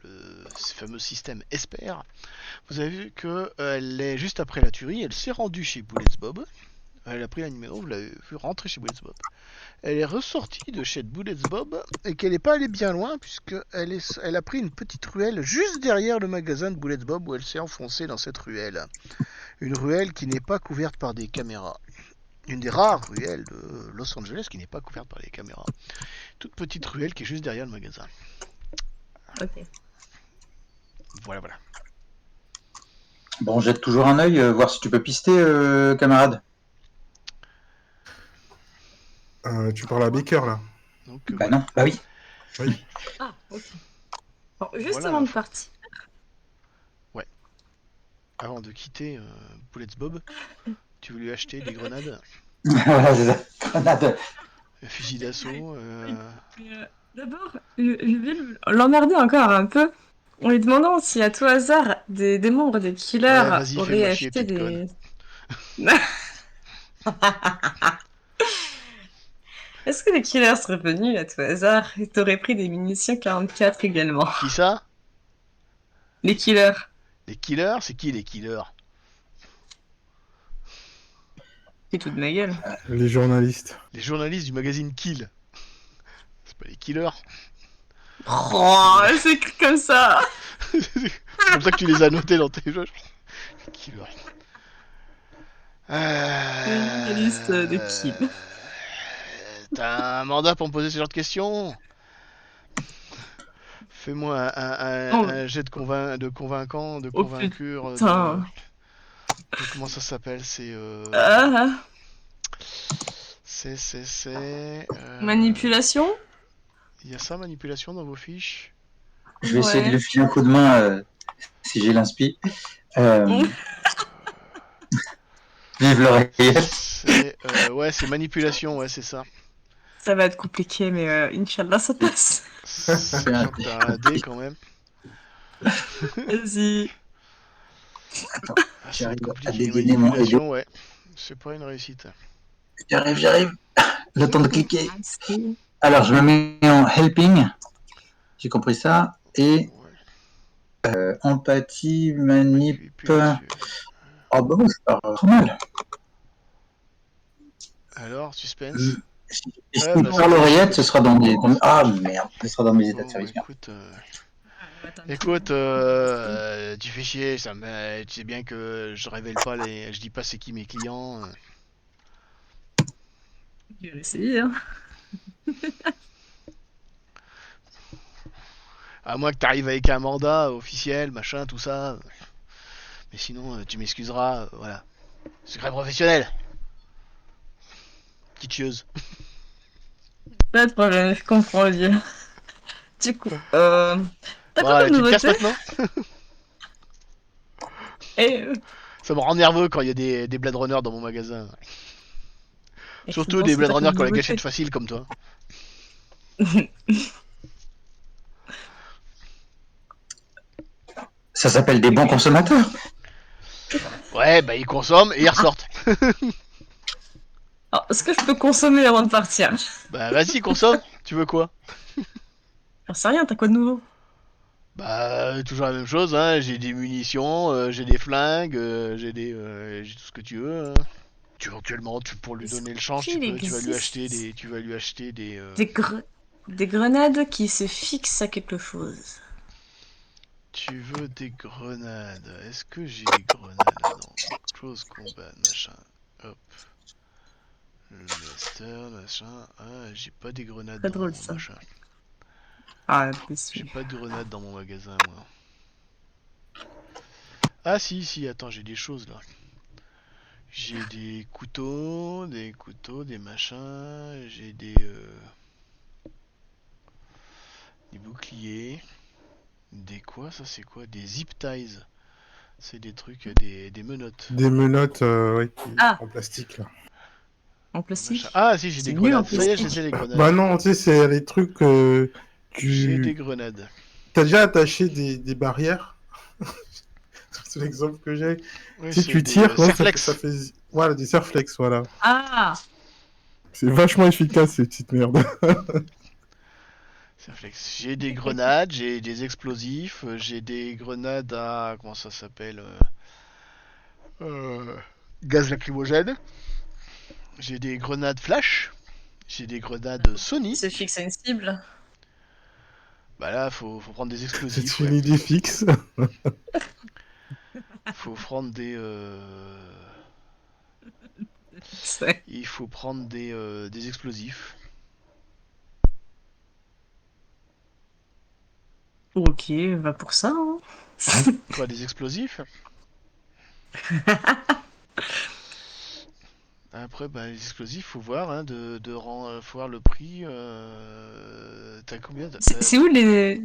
[SPEAKER 2] le fameux système Esper. Vous avez vu que est juste après la tuerie, elle s'est rendue chez Bullets Bob. Elle a pris la numéro, vous l'avez vu rentrer chez Bullets Bob. Elle est ressortie de chez Bullets Bob et qu'elle n'est pas allée bien loin puisqu'elle a pris une petite ruelle juste derrière le magasin de Bullets Bob où elle s'est enfoncée dans cette ruelle. Une ruelle qui n'est pas couverte par des caméras. Une des rares ruelles de Los Angeles qui n'est pas couverte par les caméras. Toute petite ruelle qui est juste derrière le magasin.
[SPEAKER 3] Ok.
[SPEAKER 2] Voilà.
[SPEAKER 1] Bon, jette toujours un œil, voir si tu peux pister, camarade.
[SPEAKER 4] Tu parles à Baker là.
[SPEAKER 2] Donc,
[SPEAKER 1] non, bah oui.
[SPEAKER 3] Ah, ok. Bon, juste avant de partir.
[SPEAKER 2] Ouais. Avant de quitter Bullets Bob, tu veux lui acheter des grenades?
[SPEAKER 1] Voilà, c'est ça. Grenade.
[SPEAKER 2] Un fusil d'assaut.
[SPEAKER 3] D'abord, je vais l'emmerder encore un peu en lui demandant si à tout hasard des membres des killers auraient acheté des... Est-ce que les killers seraient venus à tout hasard et t'auraient pris des munitions 44 également?
[SPEAKER 2] Qui ça?
[SPEAKER 3] Les killers.
[SPEAKER 2] Les killers? C'est qui les killers?
[SPEAKER 3] C'est tout de ma gueule.
[SPEAKER 4] Les journalistes.
[SPEAKER 2] Les journalistes du magazine Kill. C'est pas les killers.
[SPEAKER 3] Oh, c'est écrit comme ça.
[SPEAKER 2] C'est comme ça que tu les as notés dans tes jeux. Les killers.
[SPEAKER 3] Une liste de kills.
[SPEAKER 2] T'as un mandat pour me poser ce genre de questions? Fais-moi un jet de convaincant, de convaincure. Comment ça s'appelle? C'est.
[SPEAKER 3] Manipulation?
[SPEAKER 2] Il y a ça, manipulation, dans vos fiches?
[SPEAKER 1] Je vais essayer de lui filer un coup de main si j'ai l'inspi. Vive l'oreillette.
[SPEAKER 2] Ouais, c'est manipulation, ouais, c'est ça.
[SPEAKER 3] Ça va être compliqué, mais Inch'Allah, ça passe.
[SPEAKER 2] C'est un dé quand même.
[SPEAKER 3] Vas-y.
[SPEAKER 1] Attends,
[SPEAKER 2] c'est
[SPEAKER 1] j'arrive
[SPEAKER 2] compliqué.
[SPEAKER 1] à dégainer mon
[SPEAKER 2] Manipulation, ouais. C'est pas une réussite.
[SPEAKER 1] J'arrive. Le temps de cliquer. Alors, je me mets en helping. J'ai compris ça. Et empathie, manip. Oh bah oui, c'est pas trop mal.
[SPEAKER 2] Alors, suspense.
[SPEAKER 1] Si je parle l'oreillette, ce sera dans mes... Ah merde, ce sera dans mes états de service.
[SPEAKER 2] Écoute, tu fais chier, ça me... tu sais bien que je révèle pas les... Je dis pas c'est qui mes clients.
[SPEAKER 3] Je vais essayer, hein.
[SPEAKER 2] À moins que t'arrives avec un mandat officiel, machin, tout ça. Mais sinon, tu m'excuseras, voilà. Secret professionnel. Petite chieuse.
[SPEAKER 3] Pas de problème, je comprends bien. Du coup, t'as
[SPEAKER 2] Bon,
[SPEAKER 3] quoi
[SPEAKER 2] allez,
[SPEAKER 3] comme
[SPEAKER 2] tu te casses
[SPEAKER 3] nouveauté?
[SPEAKER 2] maintenant.
[SPEAKER 3] Et,
[SPEAKER 2] Ça me rend nerveux quand il y a des Blade Runner dans mon magasin.
[SPEAKER 3] et c'est
[SPEAKER 2] Surtout
[SPEAKER 3] bon,
[SPEAKER 2] des
[SPEAKER 3] c'est
[SPEAKER 2] Blade
[SPEAKER 3] t'as
[SPEAKER 2] Runner
[SPEAKER 3] comme
[SPEAKER 2] qui ont la
[SPEAKER 3] nouveauté.
[SPEAKER 2] gâchette facile comme toi.
[SPEAKER 1] Ça s'appelle des bons consommateurs.
[SPEAKER 2] Ouais, bah ils consomment et ils ressortent.
[SPEAKER 3] Alors, est-ce que je peux consommer avant de partir?
[SPEAKER 2] Bah vas-y, consomme. Tu veux quoi?
[SPEAKER 3] J'en sais rien, t'as quoi de nouveau?
[SPEAKER 2] Bah toujours la même chose, hein. J'ai des munitions, j'ai des flingues, j'ai tout ce que tu veux. Hein. Éventuellement, pour lui
[SPEAKER 3] Est-ce
[SPEAKER 2] donner le change,
[SPEAKER 3] qu'il
[SPEAKER 2] tu vas lui acheter
[SPEAKER 3] existe
[SPEAKER 2] des.
[SPEAKER 3] des grenades qui se fixent à quelque chose?
[SPEAKER 2] Tu veux des grenades? Est-ce que j'ai des grenades? Non. Close combat, machin. Hop. Le master, machin. Ah, j'ai pas des grenades
[SPEAKER 3] Très
[SPEAKER 2] dans
[SPEAKER 3] drôle
[SPEAKER 2] mon
[SPEAKER 3] ça.
[SPEAKER 2] machin.
[SPEAKER 3] Ah,
[SPEAKER 2] J'ai
[SPEAKER 3] déçu.
[SPEAKER 2] pas de grenades dans mon magasin, moi. Ah si, attends, j'ai des choses là. J'ai des couteaux, des machins, j'ai des boucliers. Des quoi? Ça c'est quoi? Des zip ties. C'est des trucs, des menottes.
[SPEAKER 4] Des menottes ouais,
[SPEAKER 3] Ah,
[SPEAKER 4] en plastique, là.
[SPEAKER 3] en
[SPEAKER 2] Machin.
[SPEAKER 3] plastique?
[SPEAKER 2] Ah si, j'ai des
[SPEAKER 3] C'est nul en
[SPEAKER 2] grenades. Ça y est, je
[SPEAKER 3] plastique.
[SPEAKER 2] les ai les grenades.
[SPEAKER 4] Bah non, tu sais, c'est les trucs
[SPEAKER 2] J'ai des
[SPEAKER 4] tu...
[SPEAKER 2] grenades.
[SPEAKER 4] T'as déjà attaché des barrières? C'est l'exemple que j'ai.
[SPEAKER 2] Oui,
[SPEAKER 4] Tu sais,
[SPEAKER 2] c'est
[SPEAKER 4] tu
[SPEAKER 2] des
[SPEAKER 4] tires, non, ça
[SPEAKER 2] Serflex.
[SPEAKER 4] fait... Voilà, des Surflex, voilà.
[SPEAKER 3] Ah,
[SPEAKER 4] C'est vachement efficace, ces petites merdes.
[SPEAKER 2] Serflex. J'ai des grenades, j'ai des explosifs, j'ai des grenades à... Comment ça s'appelle euh, Gaz lacrymogène. J'ai des grenades flash. J'ai des grenades
[SPEAKER 3] il se
[SPEAKER 2] soniques.
[SPEAKER 3] fixe à une cible.
[SPEAKER 2] Bah là, faut prendre des
[SPEAKER 4] C'est
[SPEAKER 2] explosifs,
[SPEAKER 4] une
[SPEAKER 2] ouais.
[SPEAKER 4] idée fixe.
[SPEAKER 2] Faut prendre des...
[SPEAKER 3] C'est-
[SPEAKER 2] Il faut prendre des explosifs.
[SPEAKER 3] Ok, va pour ça, hein.
[SPEAKER 2] Quoi, des explosifs? Après, bah, les explosifs, faut voir, hein, faut voir le prix. T'as combien?
[SPEAKER 3] C'est où les...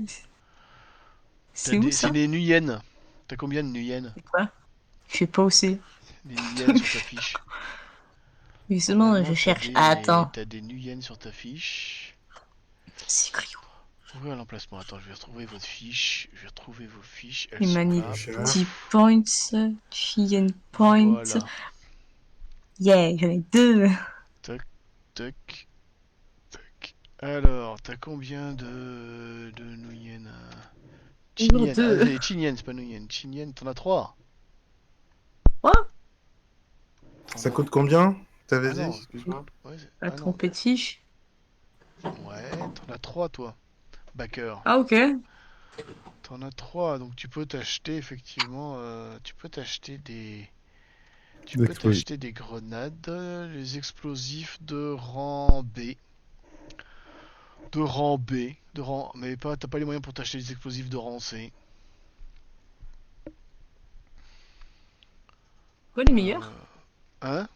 [SPEAKER 3] C'est où
[SPEAKER 2] C'est
[SPEAKER 3] ça?
[SPEAKER 2] des Nuyen. T'as combien de Nuyen?
[SPEAKER 3] C'est quoi? Je sais pas où c'est.
[SPEAKER 2] Des Nuyen sur ta fiche.
[SPEAKER 3] Justement,
[SPEAKER 2] Normalement,
[SPEAKER 3] je cherche. Ah, attends.
[SPEAKER 2] t'as des Nuyen sur ta fiche.
[SPEAKER 3] C'est crayon.
[SPEAKER 2] Ouvrir l'emplacement. Attends, je vais retrouver votre fiche. Je vais retrouver vos fiches. Elles sont là.
[SPEAKER 3] Humanity
[SPEAKER 2] Pouf.
[SPEAKER 3] Points, Chien Points.
[SPEAKER 2] Voilà.
[SPEAKER 3] Yeah, j'en ai deux.
[SPEAKER 2] Tac, tac, tac. Alors, t'as combien de Nuyen?
[SPEAKER 3] Toujours
[SPEAKER 2] Chinyen. Ah,
[SPEAKER 3] deux.
[SPEAKER 2] c'est Chinyen, c'est pas Nuyen. Chinyen, t'en as 3.
[SPEAKER 3] Quoi?
[SPEAKER 4] Ça coûte combien?
[SPEAKER 2] Ah
[SPEAKER 4] T'avais dit,
[SPEAKER 2] non.
[SPEAKER 4] excuse-moi.
[SPEAKER 2] Ouais,
[SPEAKER 3] La
[SPEAKER 2] ah non.
[SPEAKER 3] trompettiche.
[SPEAKER 2] Ouais, t'en as 3 toi. Backer.
[SPEAKER 3] Ah, ok.
[SPEAKER 2] T'en as 3, donc tu peux t'acheter effectivement. Tu peux
[SPEAKER 4] D'exploser.
[SPEAKER 2] t'acheter des grenades, les explosifs de rang B. De rang B. De rang. Mais pas, t'as pas les moyens pour t'acheter les explosifs de rang C.
[SPEAKER 3] Quoi les meilleurs?
[SPEAKER 2] Hein?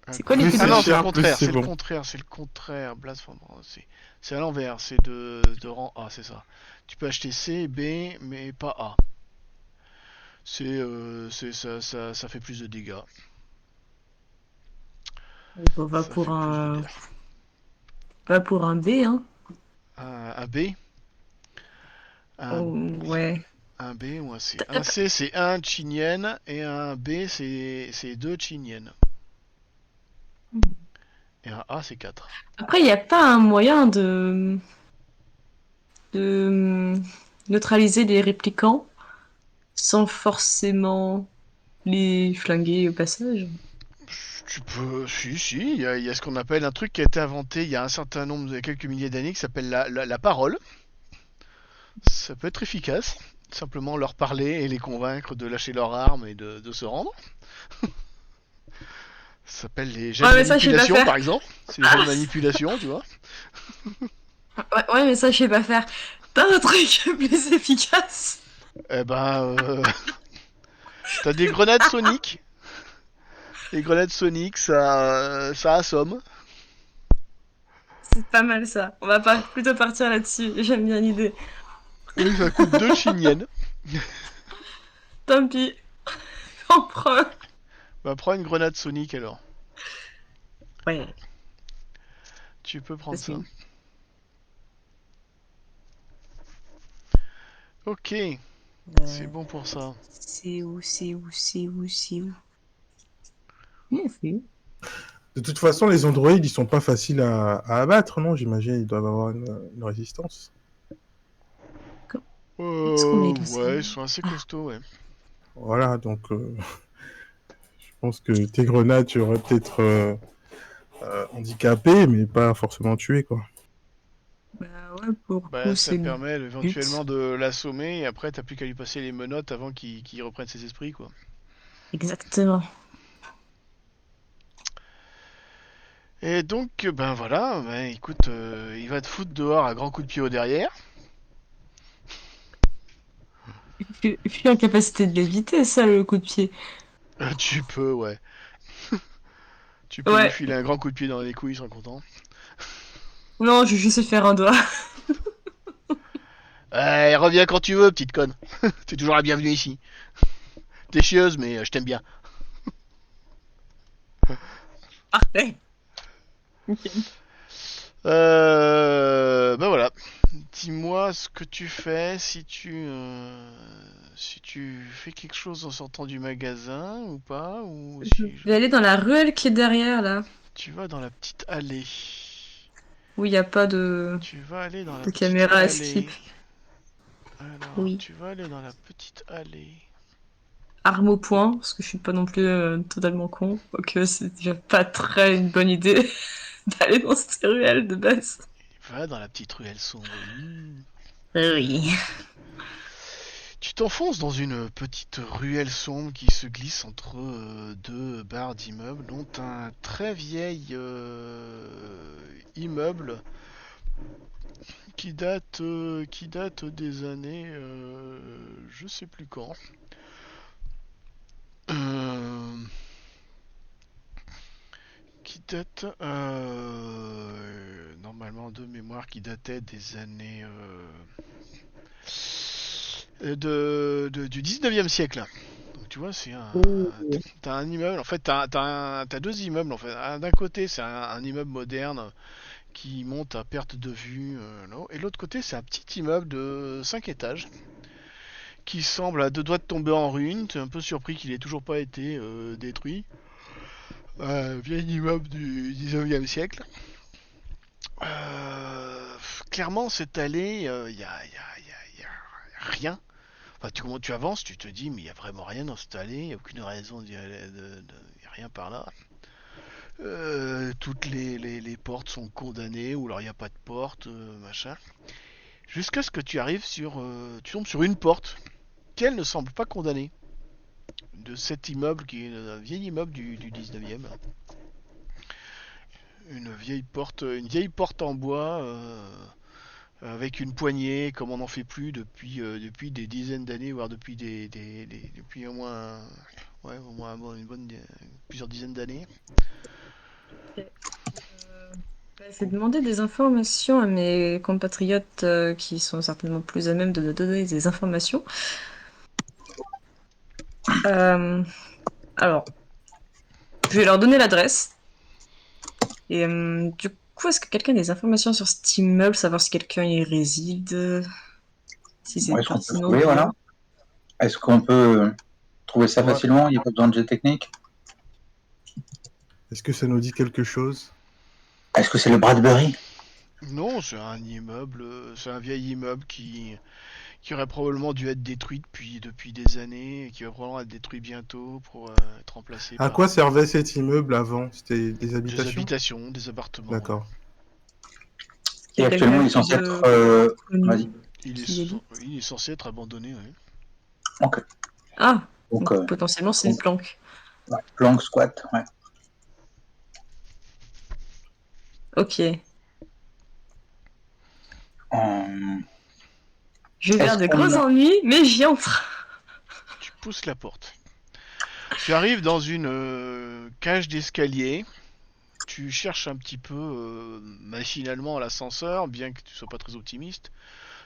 [SPEAKER 3] C'est quoi les
[SPEAKER 4] Plus
[SPEAKER 3] plus
[SPEAKER 2] Ah
[SPEAKER 4] c'est
[SPEAKER 2] non,
[SPEAKER 3] durs?
[SPEAKER 2] c'est le
[SPEAKER 4] cher, plus
[SPEAKER 2] contraire,
[SPEAKER 4] c'est
[SPEAKER 2] c'est le
[SPEAKER 4] bon.
[SPEAKER 2] contraire, c'est le contraire. Blasphème. C'est à l'envers, c'est de rang A, c'est ça. Tu peux acheter C, B, mais pas A. Ça fait plus de dégâts.
[SPEAKER 3] On
[SPEAKER 2] Ça fait plus de dégâts.
[SPEAKER 3] va pour un B, hein.
[SPEAKER 2] Un B, un,
[SPEAKER 3] Oh, ouais.
[SPEAKER 2] un B ou un C. Un C c'est un Chinyen et un B c'est 2 Chinyen. Et un A c'est 4.
[SPEAKER 3] Après, il n'y a pas un moyen de neutraliser les réplicants sans forcément les flinguer au passage.
[SPEAKER 2] Tu peux. Si, il y a ce qu'on appelle un truc qui a été inventé il y a un certain nombre de quelques milliers d'années qui s'appelle la parole. Ça peut être efficace. Simplement leur parler et les convaincre de lâcher leurs armes et de se rendre. Ça s'appelle les jets
[SPEAKER 3] Ouais,
[SPEAKER 2] de
[SPEAKER 3] mais ça, je sais pas
[SPEAKER 2] manipulation
[SPEAKER 3] faire.
[SPEAKER 2] par exemple. C'est les jets de manipulation, tu vois.
[SPEAKER 3] Ouais, mais ça, je sais pas faire. T'as un truc plus efficace?
[SPEAKER 2] Eh ben, t'as des grenades soniques. Les grenades soniques, ça assomme.
[SPEAKER 3] C'est pas mal ça. On va plutôt partir là-dessus. J'aime bien l'idée.
[SPEAKER 2] Et ça coûte 2 chiniennes.
[SPEAKER 3] Tant pis. On prend.
[SPEAKER 2] Bah, prends une grenade sonique alors.
[SPEAKER 3] Ouais.
[SPEAKER 2] Tu peux prendre ça. Ok, c'est bon pour ça.
[SPEAKER 3] C'est où?
[SPEAKER 4] De toute façon, les androïdes, ils sont pas faciles à abattre, non? J'imagine, ils doivent avoir une résistance.
[SPEAKER 2] Ouais, ils sont assez costauds, ouais.
[SPEAKER 4] Voilà, donc je pense que tes grenades, tu aurais peut-être handicapé, mais pas forcément tué, quoi.
[SPEAKER 3] Bah ouais, pour le
[SPEAKER 2] Bah,
[SPEAKER 3] coup,
[SPEAKER 2] ça
[SPEAKER 3] c'est le
[SPEAKER 2] permet éventuellement
[SPEAKER 3] but.
[SPEAKER 2] de l'assommer et après t'as plus qu'à lui passer les menottes avant qu'il reprenne ses esprits, quoi.
[SPEAKER 3] Exactement.
[SPEAKER 2] Et donc, ben voilà, ben écoute, il va te foutre dehors à grands coups de pied au derrière.
[SPEAKER 3] Je suis en capacité de l'éviter, ça, le coup de pied.
[SPEAKER 2] Tu peux, ouais. Tu peux lui
[SPEAKER 3] Ouais.
[SPEAKER 2] filer un grand coup de pied dans les couilles, il sera content.
[SPEAKER 3] Non, je vais juste faire un doigt.
[SPEAKER 2] Reviens quand tu veux, petite conne. T'es toujours la bienvenue ici. T'es chieuse, mais je t'aime bien.
[SPEAKER 3] Parfait.
[SPEAKER 2] Ben voilà. Dis-moi ce que tu fais si tu fais quelque chose en sortant du magasin ou pas, ou
[SPEAKER 3] Je vais aller dans la ruelle qui est derrière, là.
[SPEAKER 2] tu vas dans la petite allée.
[SPEAKER 3] Où il n'y a pas de
[SPEAKER 2] Tu vas aller dans la petite
[SPEAKER 3] caméra à
[SPEAKER 2] allée.
[SPEAKER 3] skip.
[SPEAKER 2] Alors,
[SPEAKER 3] Oui.
[SPEAKER 2] tu vas aller dans la petite allée.
[SPEAKER 3] Arme au poing, parce que je suis pas non plus totalement con. Quoique c'est déjà pas très une bonne idée d'aller dans cette ruelle de base.
[SPEAKER 2] Va dans la petite ruelle sombre.
[SPEAKER 3] Oui.
[SPEAKER 2] Tu t'enfonces dans une petite ruelle sombre qui se glisse entre deux barres d'immeubles, dont un très vieil immeuble qui date des années je sais plus quand. Euh, qui date normalement de mémoire qui datait des années du 19e siècle. Donc tu vois, c'est un. T'as un immeuble, en fait, t'as deux immeubles en fait. D'un côté, c'est un immeuble moderne qui monte à perte de vue, et l'autre côté, c'est un petit immeuble de 5 étages qui semble à deux doigts de tomber en ruine. T'es un peu surpris qu'il ait toujours pas été détruit. Vieil immeuble du 19e siècle. Clairement, cette allée, y a rien. Enfin, comment tu avances, tu te dis, mais il n'y a vraiment rien dans cette allée, il n'y a aucune raison, il n'y a rien par là. Toutes les portes sont condamnées, ou alors il n'y a pas de porte, machin. Jusqu'à ce que tu arrives sur. Tu tombes sur une porte, qu'elle ne semble pas condamnée. De cet immeuble qui est un vieil immeuble du 19e. Une vieille porte en bois avec une poignée comme on n'en fait plus depuis des dizaines d'années, voire depuis au moins plusieurs dizaines d'années.
[SPEAKER 3] Je vais demander des informations à mes compatriotes qui sont certainement plus à même de nous donner des informations. Alors, je vais leur donner l'adresse. Et du coup, est-ce que quelqu'un a des informations sur cet immeuble, savoir si quelqu'un y réside, si c'est
[SPEAKER 1] Est-ce qu'on peut
[SPEAKER 3] pertinent
[SPEAKER 1] trouver,
[SPEAKER 3] ou
[SPEAKER 1] voilà.
[SPEAKER 3] non?
[SPEAKER 1] Est-ce qu'on peut trouver ça
[SPEAKER 4] Ouais.
[SPEAKER 1] facilement? Il n'y a pas besoin de jet technique?
[SPEAKER 4] Est-ce que ça nous dit quelque chose?
[SPEAKER 1] Est-ce que c'est le Bradbury?
[SPEAKER 2] Non, c'est un vieil immeuble qui aurait probablement dû être détruit depuis des années, et qui va probablement être détruit bientôt pour être remplacé
[SPEAKER 4] À
[SPEAKER 2] par
[SPEAKER 4] quoi servait cet immeuble avant? C'était des
[SPEAKER 2] des
[SPEAKER 4] habitations?
[SPEAKER 2] habitations, des appartements.
[SPEAKER 4] D'accord.
[SPEAKER 3] Il
[SPEAKER 1] Et
[SPEAKER 3] y a
[SPEAKER 1] actuellement,
[SPEAKER 3] quelqu'un
[SPEAKER 1] il est censé être.
[SPEAKER 3] connu
[SPEAKER 1] Vas-y.
[SPEAKER 3] qui habite.
[SPEAKER 2] Il est censé être abandonné, oui.
[SPEAKER 1] Ok.
[SPEAKER 3] Ah,
[SPEAKER 1] Donc,
[SPEAKER 3] donc potentiellement c'est une planque.
[SPEAKER 1] ouais, plank squat, ouais.
[SPEAKER 3] Ok. Je vais vers
[SPEAKER 1] Est-ce
[SPEAKER 3] de
[SPEAKER 1] qu'on
[SPEAKER 3] gros
[SPEAKER 1] a-
[SPEAKER 3] ennuis, mais j'y entre.
[SPEAKER 2] Tu pousses la porte. Tu arrives dans une cage d'escalier. Tu cherches un petit peu machinalement l'ascenseur, bien que tu sois pas très optimiste.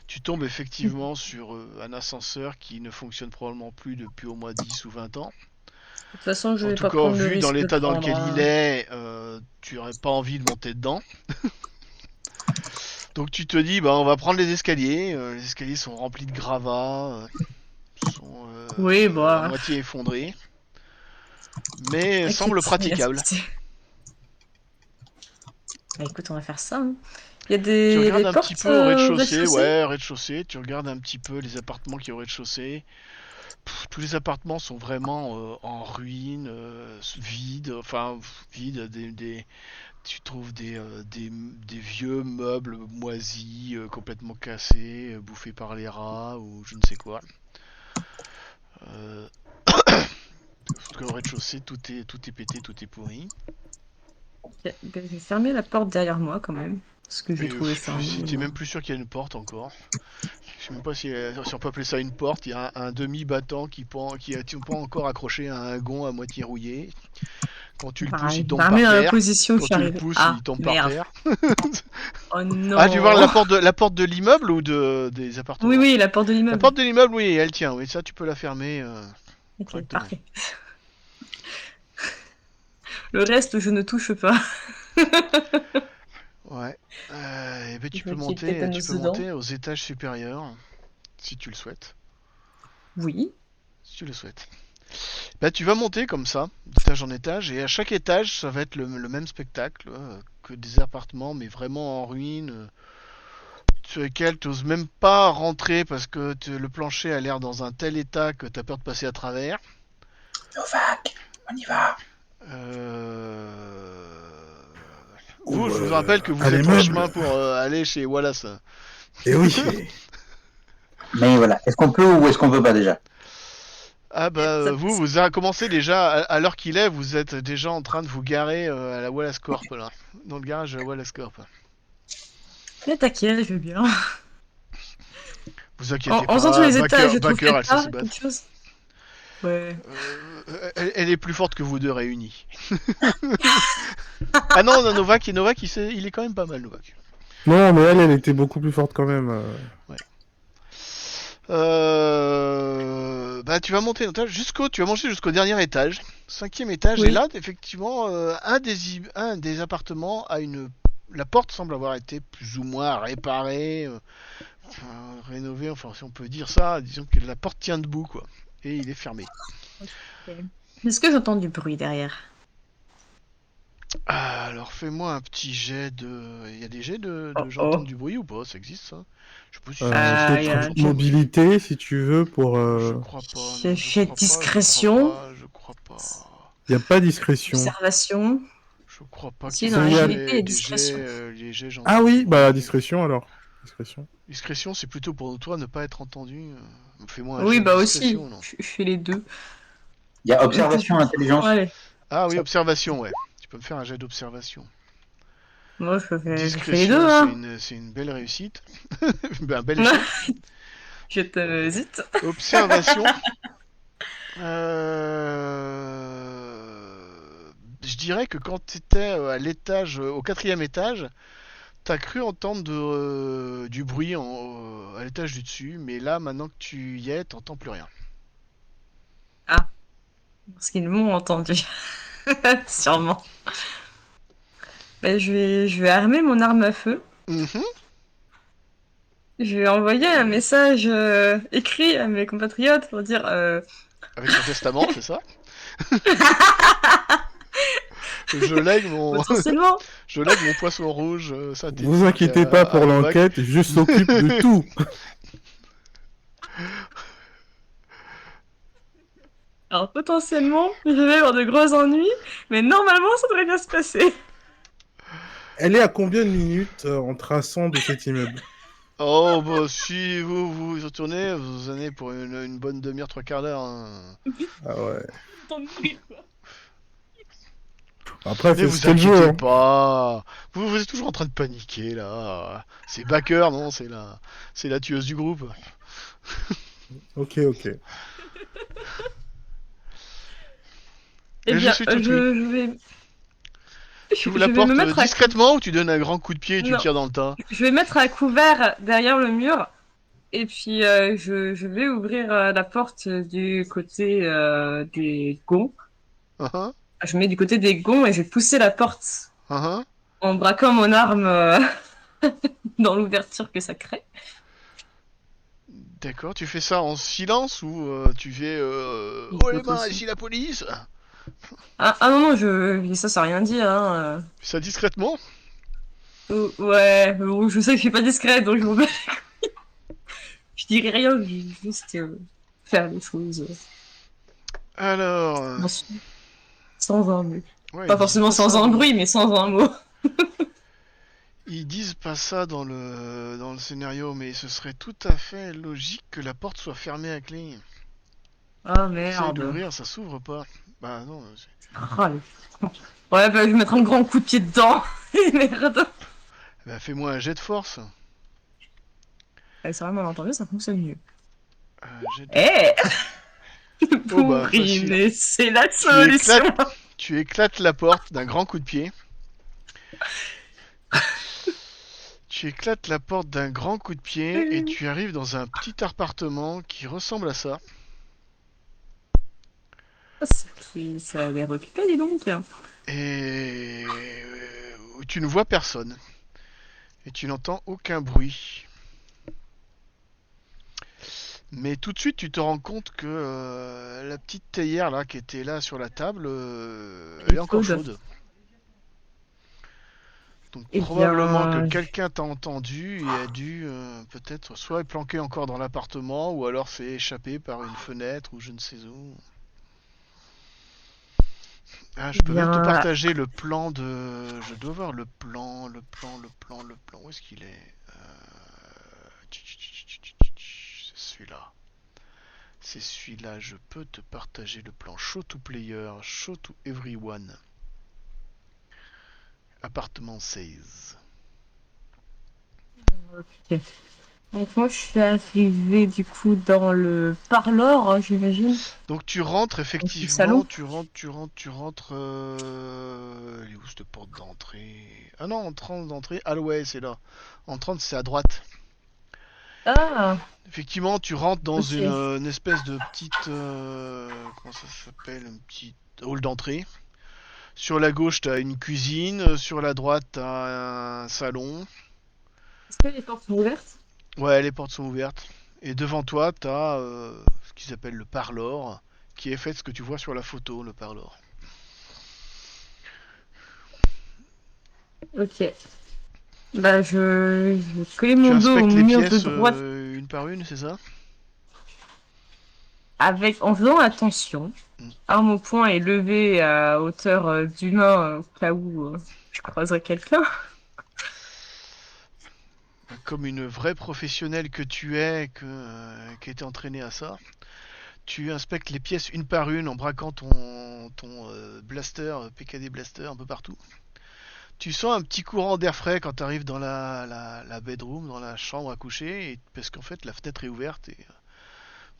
[SPEAKER 2] Tu tombes effectivement sur un ascenseur qui ne fonctionne probablement plus depuis au moins 10 ou 20 ans.
[SPEAKER 3] De toute façon, je
[SPEAKER 2] En
[SPEAKER 3] vais
[SPEAKER 2] tout
[SPEAKER 3] pas
[SPEAKER 2] cas,
[SPEAKER 3] prendre le
[SPEAKER 2] vu dans
[SPEAKER 3] risque de
[SPEAKER 2] l'état dans
[SPEAKER 3] prendre.
[SPEAKER 2] lequel il est, tu n'aurais pas envie de monter dedans. Donc tu te dis, bah, on va prendre les escaliers. Les escaliers sont remplis de gravats, sont
[SPEAKER 3] Oui,
[SPEAKER 2] à
[SPEAKER 3] bah.
[SPEAKER 2] moitié effondrés, mais
[SPEAKER 3] T'inquiète,
[SPEAKER 2] semblent
[SPEAKER 3] il y a
[SPEAKER 2] praticables.
[SPEAKER 3] Bah écoute, on va faire ça. Hein. Il y a
[SPEAKER 2] Tu
[SPEAKER 3] des
[SPEAKER 2] regardes un petit
[SPEAKER 3] portes
[SPEAKER 2] peu au
[SPEAKER 3] au
[SPEAKER 2] rez-de-chaussée,
[SPEAKER 3] rez-de-chaussée.
[SPEAKER 2] ouais, rez-de-chaussée. Tu regardes un petit peu les appartements qui sont au rez-de-chaussée. Tous les appartements sont vraiment en ruine, vides, enfin vides. Tu trouves des vieux meubles moisis, complètement cassés, bouffés par les rats ou je ne sais quoi. Euh, en tout cas, au rez-de-chaussée, tout est pété, tout est pourri.
[SPEAKER 3] Ok, bah, je vais fermer la porte derrière moi quand même. Parce que je vais
[SPEAKER 2] Et
[SPEAKER 3] trouver ça.
[SPEAKER 2] t'es même plus sûr qu'il y a une porte encore. Je sais même pas si on peut appeler ça une porte. Il y a un demi-battant qui est encore accroché à un gond à moitié rouillé. Quand tu le
[SPEAKER 3] Bah,
[SPEAKER 2] pousses, il
[SPEAKER 3] je
[SPEAKER 2] tombe
[SPEAKER 3] vais remettre
[SPEAKER 2] par
[SPEAKER 3] dans la
[SPEAKER 2] terre.
[SPEAKER 3] position où je
[SPEAKER 2] Quand
[SPEAKER 3] suis
[SPEAKER 2] tu le
[SPEAKER 3] arrivée.
[SPEAKER 2] pousses,
[SPEAKER 3] Ah,
[SPEAKER 2] il tombe par
[SPEAKER 3] merde.
[SPEAKER 2] terre.
[SPEAKER 3] Oh
[SPEAKER 2] Ah, tu vois
[SPEAKER 3] non.
[SPEAKER 2] la porte de l'immeuble ou des
[SPEAKER 3] Oui,
[SPEAKER 2] appartements?
[SPEAKER 3] oui, la porte de
[SPEAKER 2] La
[SPEAKER 3] l'immeuble.
[SPEAKER 2] porte de l'immeuble, oui, elle tient. Oui, ça, tu peux la fermer
[SPEAKER 3] Ok,
[SPEAKER 2] correctement.
[SPEAKER 3] parfait. Le reste, je ne touche pas.
[SPEAKER 2] Ouais. Et ben,
[SPEAKER 3] Je vois qu'il y a le
[SPEAKER 2] tu
[SPEAKER 3] tétanos
[SPEAKER 2] peux
[SPEAKER 3] dedans.
[SPEAKER 2] monter aux étages supérieurs, si tu le souhaites.
[SPEAKER 3] Oui.
[SPEAKER 2] Si tu le souhaites. Bah, tu vas monter comme ça, d'étage en étage, et à chaque étage, ça va être le même spectacle, que des appartements, mais vraiment en ruine, sur lesquels tu n'oses même pas rentrer parce que le plancher a l'air dans un tel état que tu as peur de passer à travers.
[SPEAKER 1] Novak, on y va.
[SPEAKER 2] Euh...
[SPEAKER 4] Ou
[SPEAKER 2] Je vous rappelle que
[SPEAKER 4] à
[SPEAKER 2] vous êtes en chemin
[SPEAKER 4] l'immeuble.
[SPEAKER 2] pour aller chez Wallace.
[SPEAKER 4] Et oui.
[SPEAKER 1] Mais voilà, est-ce qu'on peut ou est-ce qu'on peut pas déjà?
[SPEAKER 2] Ah bah
[SPEAKER 3] Ça-
[SPEAKER 2] vous avez commencé déjà à l'heure qu'il est, vous êtes déjà en train de vous garer à la Wallace Corp là, dans le garage de la Wallace Corp.
[SPEAKER 3] Mais t'inquiète, je veux bien.
[SPEAKER 2] Vous inquiétez
[SPEAKER 3] En faisant tous
[SPEAKER 2] pas,
[SPEAKER 3] les étages, je trouve
[SPEAKER 2] Baker elle sait
[SPEAKER 3] pas
[SPEAKER 2] se battre.
[SPEAKER 3] quelque chose. Ouais.
[SPEAKER 2] Elle est plus forte que vous deux réunis. Ah non, Novak, il est quand même pas mal Novak.
[SPEAKER 4] Non, mais elle était beaucoup plus forte quand même.
[SPEAKER 2] Ouais. Bah tu vas monter tu vas monter jusqu'au dernier étage, 5e étage, et
[SPEAKER 3] Oui.
[SPEAKER 2] là effectivement un des appartements a la porte semble avoir été plus ou moins réparée, rénovée, enfin si on peut dire ça, disons que la porte tient debout quoi, et il est fermé.
[SPEAKER 3] Est-ce que j'entends du bruit derrière?
[SPEAKER 2] Alors fais-moi un petit jet de, il y a des jets de
[SPEAKER 3] Oh
[SPEAKER 2] j'entends
[SPEAKER 3] oh.
[SPEAKER 2] du bruit ou pas, ça existe ça? Je sais pas si
[SPEAKER 3] Il y
[SPEAKER 2] ça
[SPEAKER 3] a
[SPEAKER 4] Peut-être
[SPEAKER 2] j'entends le bruit.
[SPEAKER 4] mobilité si tu veux pour.
[SPEAKER 2] Je crois pas,
[SPEAKER 3] J'ai
[SPEAKER 2] non,
[SPEAKER 3] fait discrétion,
[SPEAKER 2] je crois pas.
[SPEAKER 4] Il n'y a pas discrétion.
[SPEAKER 3] observation.
[SPEAKER 2] Je crois pas
[SPEAKER 3] Si,
[SPEAKER 2] qu'il y
[SPEAKER 3] dans
[SPEAKER 2] ait
[SPEAKER 3] agilité et
[SPEAKER 2] des
[SPEAKER 3] discrétion.
[SPEAKER 2] jets, les jets,
[SPEAKER 4] Ah
[SPEAKER 2] j'entends du
[SPEAKER 4] oui, bah
[SPEAKER 2] bruit.
[SPEAKER 4] discrétion alors. Discrétion.
[SPEAKER 2] Discrétion, c'est plutôt pour toi ne pas être entendu. Fais-moi un
[SPEAKER 3] Oui,
[SPEAKER 2] jet de
[SPEAKER 3] bah aussi.
[SPEAKER 2] discrétion, non?
[SPEAKER 3] Je fais les deux.
[SPEAKER 1] Il y a observation, intelligence.
[SPEAKER 3] Allez.
[SPEAKER 2] Ah oui, observation, ouais. Tu peux me faire un jet d'observation.
[SPEAKER 3] Moi, je fais les deux,
[SPEAKER 2] Discrétion,
[SPEAKER 3] hein.
[SPEAKER 2] c'est une belle réussite. Un bel échec.
[SPEAKER 3] Je t'hésite.
[SPEAKER 2] Observation. Je dirais que quand tu étais à l'étage, au 4e étage, t'as cru entendre du bruit à l'étage du dessus, mais là, maintenant que tu y es, t'entends plus rien.
[SPEAKER 3] Ah, parce qu'ils m'ont entendu. Sûrement. Bah, je vais armer mon arme à feu.
[SPEAKER 2] Mhm.
[SPEAKER 3] Je vais envoyer un message écrit à mes compatriotes pour dire
[SPEAKER 2] Avec ton testament, c'est ça? Je lègue mon,
[SPEAKER 3] potentiellement.
[SPEAKER 2] je lègue mon poisson rouge
[SPEAKER 4] Vous
[SPEAKER 2] synthétique
[SPEAKER 4] inquiétez pas pour
[SPEAKER 2] à Novak.
[SPEAKER 4] l'enquête, je s'occupe de tout.
[SPEAKER 3] Alors potentiellement, je vais avoir de gros ennuis, mais normalement ça devrait bien se passer.
[SPEAKER 4] Elle est à combien de minutes en traçant de cet immeuble?
[SPEAKER 2] Oh, bah, si vous y retournez, vous en avez pour une bonne demi-heure, 3/4 d'heure. Hein.
[SPEAKER 4] Ah ouais.
[SPEAKER 3] Tant de bruit, quoi.
[SPEAKER 4] Après,
[SPEAKER 2] Mais vous
[SPEAKER 4] c'était le jeu.
[SPEAKER 2] inquiétez
[SPEAKER 4] Hein.
[SPEAKER 2] pas. Vous êtes toujours en train de paniquer là. C'est Backer, non? C'est la tueuse du groupe.
[SPEAKER 4] Ok, ok.
[SPEAKER 3] Eh
[SPEAKER 2] Et je
[SPEAKER 3] bien,
[SPEAKER 2] suis tout oui.
[SPEAKER 3] je vais...
[SPEAKER 2] Tu ouvres
[SPEAKER 3] Je
[SPEAKER 2] la
[SPEAKER 3] vais me
[SPEAKER 2] porte
[SPEAKER 3] mettre
[SPEAKER 2] discrètement ou tu donnes un grand coup de pied et tu
[SPEAKER 3] Non,
[SPEAKER 2] tires dans le tas?
[SPEAKER 3] je vais mettre à couvert derrière le mur. Et puis, je vais ouvrir la porte du côté des gonds.
[SPEAKER 2] Hein,
[SPEAKER 3] Je me mets du côté des gonds et je vais pousser la porte
[SPEAKER 2] hein, hein.
[SPEAKER 3] en braquant mon arme dans l'ouverture que ça crée.
[SPEAKER 2] D'accord, tu fais ça en silence ou tu fais
[SPEAKER 3] Il
[SPEAKER 2] oh
[SPEAKER 3] faut
[SPEAKER 2] les mains,
[SPEAKER 3] aussi.
[SPEAKER 2] ici la police?
[SPEAKER 3] Ah non, non, ça rien dit. Hein.
[SPEAKER 2] Fais ça discrètement?
[SPEAKER 3] Ouais, je sais que je suis pas discrète, donc je vous... je dirai rien, je vais juste faire les choses
[SPEAKER 2] Alors,
[SPEAKER 3] sans, sans un mot.
[SPEAKER 2] ouais,
[SPEAKER 3] Pas
[SPEAKER 2] ils disent
[SPEAKER 3] forcément
[SPEAKER 2] pas
[SPEAKER 3] sans
[SPEAKER 2] ça
[SPEAKER 3] un
[SPEAKER 2] dans le...
[SPEAKER 3] bruit, mais sans un mot.
[SPEAKER 2] Ils disent pas ça dans le scénario, mais ce serait tout à fait logique que la porte soit fermée à clé.
[SPEAKER 3] Ah
[SPEAKER 2] Essaye
[SPEAKER 3] merde.
[SPEAKER 2] d'ouvrir, ça s'ouvre pas. Bah non,
[SPEAKER 3] Ah, ouais, bah, je vais mettre un grand coup de pied dedans. Merde.
[SPEAKER 2] bah fais-moi un jet de force.
[SPEAKER 3] C'est vraiment entendu, ça fonctionne mieux.
[SPEAKER 2] Jet de
[SPEAKER 3] Eh
[SPEAKER 2] Oh bah
[SPEAKER 3] Pourri,
[SPEAKER 2] facile.
[SPEAKER 3] mais c'est la
[SPEAKER 2] Tu
[SPEAKER 3] solution.
[SPEAKER 2] éclates, tu éclates la porte d'un grand coup de pied. Tu éclates la porte d'un grand coup de pied et tu arrives dans un petit appartement qui ressemble à ça.
[SPEAKER 3] Ça a l'air occupé, dis donc.
[SPEAKER 2] Et où tu ne vois personne. Et tu n'entends aucun bruit. Mais tout de suite, tu te rends compte que la petite théière là qui était là sur la table, elle est encore chaude. Donc
[SPEAKER 3] Eh
[SPEAKER 2] probablement que
[SPEAKER 3] bien,
[SPEAKER 2] quelqu'un t'a entendu et a dû peut-être soit est planqué encore dans l'appartement ou alors s'est échappé par une fenêtre ou je ne sais où. Ah, je
[SPEAKER 3] eh
[SPEAKER 2] peux même te
[SPEAKER 3] bien,
[SPEAKER 2] partager le plan de... Je dois voir le plan. Où est-ce qu'il est? C'est celui-là. C'est celui-là, je peux te partager le plan show to player, show to everyone. Appartement 16.
[SPEAKER 3] ok. Donc moi, je suis arrivée du coup dans le parloir, hein, j'imagine.
[SPEAKER 2] Donc tu rentres
[SPEAKER 3] Donc le
[SPEAKER 2] effectivement,
[SPEAKER 3] salon.
[SPEAKER 2] tu rentres... Elle est où cette porte d'entrée? Ah non, entrant d'entrée, ah ouais, c'est là. Entrant, c'est à droite.
[SPEAKER 3] Ah,
[SPEAKER 2] Effectivement, tu rentres dans
[SPEAKER 3] ok.
[SPEAKER 2] une espèce de petite... comment ça s'appelle? Une petite hall d'entrée. Sur la gauche, t'as une cuisine. Sur la droite, t'as un salon.
[SPEAKER 3] Est-ce que les portes sont ouvertes?
[SPEAKER 2] Ouais, les portes sont ouvertes. Et devant toi, t'as ce qui s'appelle le parlor, qui est fait ce que tu vois sur la photo, le parlor.
[SPEAKER 3] Ok. Bah, je vais coller
[SPEAKER 2] Tu
[SPEAKER 3] mon dos au
[SPEAKER 2] inspectes les
[SPEAKER 3] mur de
[SPEAKER 2] pièces
[SPEAKER 3] droite
[SPEAKER 2] une par une, c'est ça?
[SPEAKER 3] en faisant attention.
[SPEAKER 2] Mm.
[SPEAKER 3] Arme au poing et levée à hauteur d'humain au cas où je croiserais quelqu'un.
[SPEAKER 2] Comme une vraie professionnelle que tu es, qui a été entraînée à ça, tu inspectes les pièces une par une en braquant ton blaster, PKD blaster un peu partout. Tu sens un petit courant d'air frais quand tu arrives dans la bedroom, dans la chambre à coucher, parce qu'en fait la fenêtre est ouverte et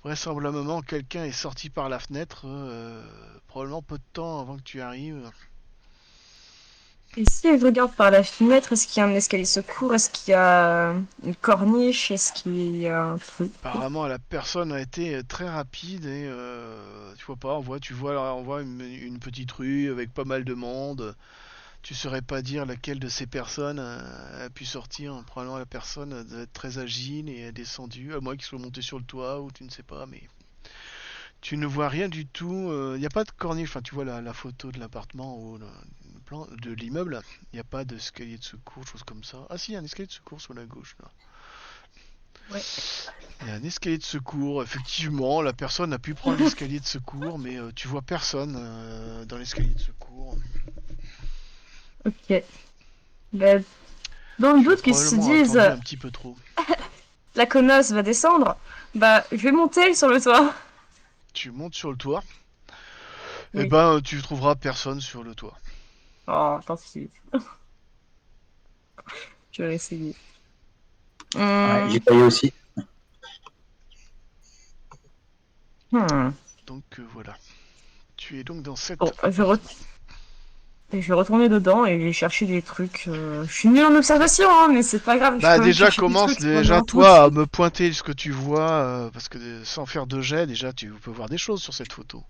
[SPEAKER 2] vraisemblablement quelqu'un est sorti par la fenêtre, probablement peu de temps avant que tu arrives.
[SPEAKER 3] Et si je regarde par la fenêtre, est-ce qu'il y a un escalier secours? Est-ce qu'il y a une corniche? Est-ce qu'il y a un truc?
[SPEAKER 2] Apparemment la personne a été très rapide et tu vois pas, on voit une petite rue avec pas mal de monde. Tu saurais pas dire laquelle de ces personnes a pu sortir. Probablement la personne doit être très agile et est descendue, à moins qu'il soit monté sur le toit ou tu ne sais pas, mais tu ne vois rien du tout. Il n'y a pas de corniche, enfin tu vois la photo de l'appartement ou le plan de l'immeuble. Il n'y a pas d'escalier de secours, chose comme ça. Ah si, il y a un escalier de secours sur la gauche là.
[SPEAKER 3] Ouais.
[SPEAKER 2] Il y a un escalier de secours, effectivement, la personne a pu prendre l'escalier de secours, mais tu vois personne dans l'escalier de secours.
[SPEAKER 3] Ok. Bah, dans le
[SPEAKER 2] Tu as
[SPEAKER 3] doute qu'ils se
[SPEAKER 2] probablement
[SPEAKER 3] disent
[SPEAKER 2] attendu un petit peu trop.
[SPEAKER 3] la connasse va descendre, bah je vais monter sur le toit.
[SPEAKER 2] Tu montes sur le toit, et
[SPEAKER 3] Oui.
[SPEAKER 2] ben tu trouveras personne sur le toit.
[SPEAKER 3] Oh, tant pis. Je vais essayer.
[SPEAKER 1] Ouais, j'ai payé aussi.
[SPEAKER 2] Donc voilà. Tu es donc dans cet
[SPEAKER 3] Bon,
[SPEAKER 2] appartement.
[SPEAKER 3] je vais retourner dedans et je vais chercher des trucs. Je suis nulle en observation, hein, mais c'est pas grave, je peux
[SPEAKER 2] Bah
[SPEAKER 3] quand même
[SPEAKER 2] déjà
[SPEAKER 3] chercher des
[SPEAKER 2] commence
[SPEAKER 3] trucs. C'est pas
[SPEAKER 2] déjà
[SPEAKER 3] grave.
[SPEAKER 2] toi à me pointer ce que tu vois parce que sans faire de jet déjà tu peux voir des choses sur cette photo.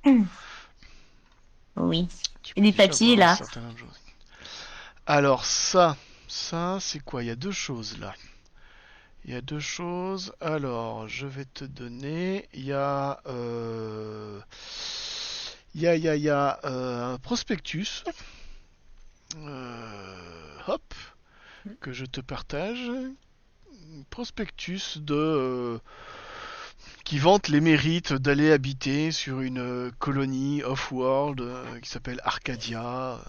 [SPEAKER 3] Oui.
[SPEAKER 2] Tu
[SPEAKER 3] Et
[SPEAKER 2] peux
[SPEAKER 3] des
[SPEAKER 2] déjà
[SPEAKER 3] papiers
[SPEAKER 2] voir un
[SPEAKER 3] là.
[SPEAKER 2] certain nombre de choses. Alors ça c'est quoi? Il y a deux choses là. Il y a deux choses. Alors je vais te donner. Il y a un prospectus. Hop que je te partage. Prospectus de qui vante les mérites d'aller habiter sur une colonie off-world qui s'appelle Arcadia.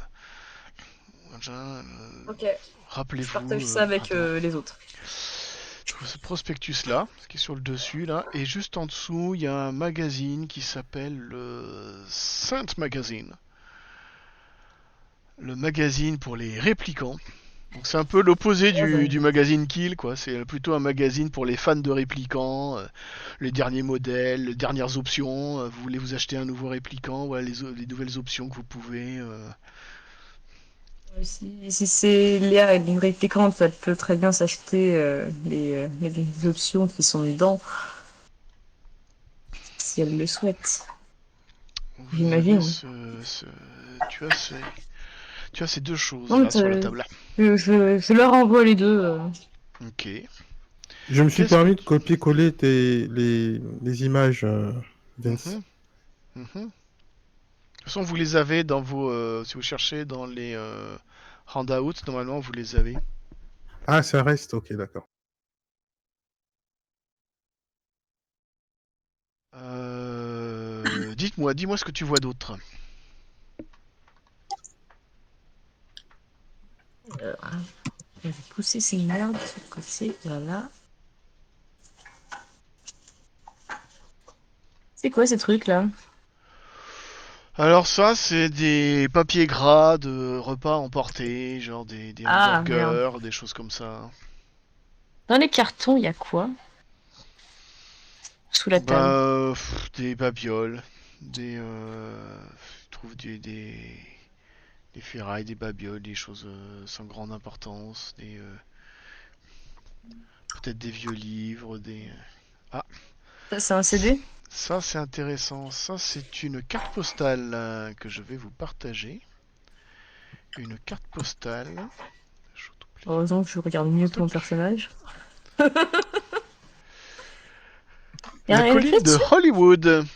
[SPEAKER 3] Ok. Je
[SPEAKER 2] Rappelez-vous,
[SPEAKER 3] partage ça avec
[SPEAKER 2] printemps.
[SPEAKER 3] les autres.
[SPEAKER 2] Ce prospectus là, qui est sur le dessus là, et juste en dessous, il y a un magazine qui s'appelle le Saint Magazine. Le magazine pour les réplicants. Donc c'est un peu l'opposé du magazine Kill, quoi. C'est plutôt un magazine pour les fans de réplicants, les derniers modèles, les dernières options. Vous voulez vous acheter un nouveau réplicant, voilà les nouvelles options que vous pouvez.
[SPEAKER 3] Si c'est Léa, une réplicante, elle peut très bien s'acheter les options qui sont dedans, si elle le souhaite.
[SPEAKER 2] Vous avez
[SPEAKER 3] J'imagine.
[SPEAKER 2] tu as tu as ces deux choses
[SPEAKER 3] Non, mais
[SPEAKER 2] là sur la table.
[SPEAKER 3] je leur envoie les deux.
[SPEAKER 2] Ok.
[SPEAKER 4] Je me suis
[SPEAKER 2] Qu'est-ce que
[SPEAKER 4] permis de copier-coller les images, Vince.
[SPEAKER 2] Mhm, mhm. De toute façon, vous les avez dans vos. Si vous cherchez dans les handouts, normalement, vous les avez.
[SPEAKER 4] Ah, ça reste, ok, d'accord.
[SPEAKER 2] Dis-moi ce que tu vois d'autre.
[SPEAKER 3] Je vais pousser ces merdes sur le côté, voilà. C'est quoi ces trucs là?
[SPEAKER 2] Alors ça, c'est des papiers gras de repas emportés, genre des
[SPEAKER 3] Ah, merde.
[SPEAKER 2] hamburgers, des choses comme ça.
[SPEAKER 3] Dans les cartons, il y a quoi? Sous la table.
[SPEAKER 2] Des babioles, je trouve des ferrailles, des babioles, des choses sans grande importance, peut-être des vieux livres, Ah,
[SPEAKER 3] Ça, c'est un CD?
[SPEAKER 2] ça c'est intéressant. Ça c'est une carte postale que je vais vous partager. Une carte postale.
[SPEAKER 3] Heureusement que je regarde mieux que mon
[SPEAKER 2] Stock.
[SPEAKER 3] personnage. Il y a
[SPEAKER 2] La
[SPEAKER 3] rien écrit
[SPEAKER 2] colline de
[SPEAKER 3] dessus?
[SPEAKER 2] Hollywood.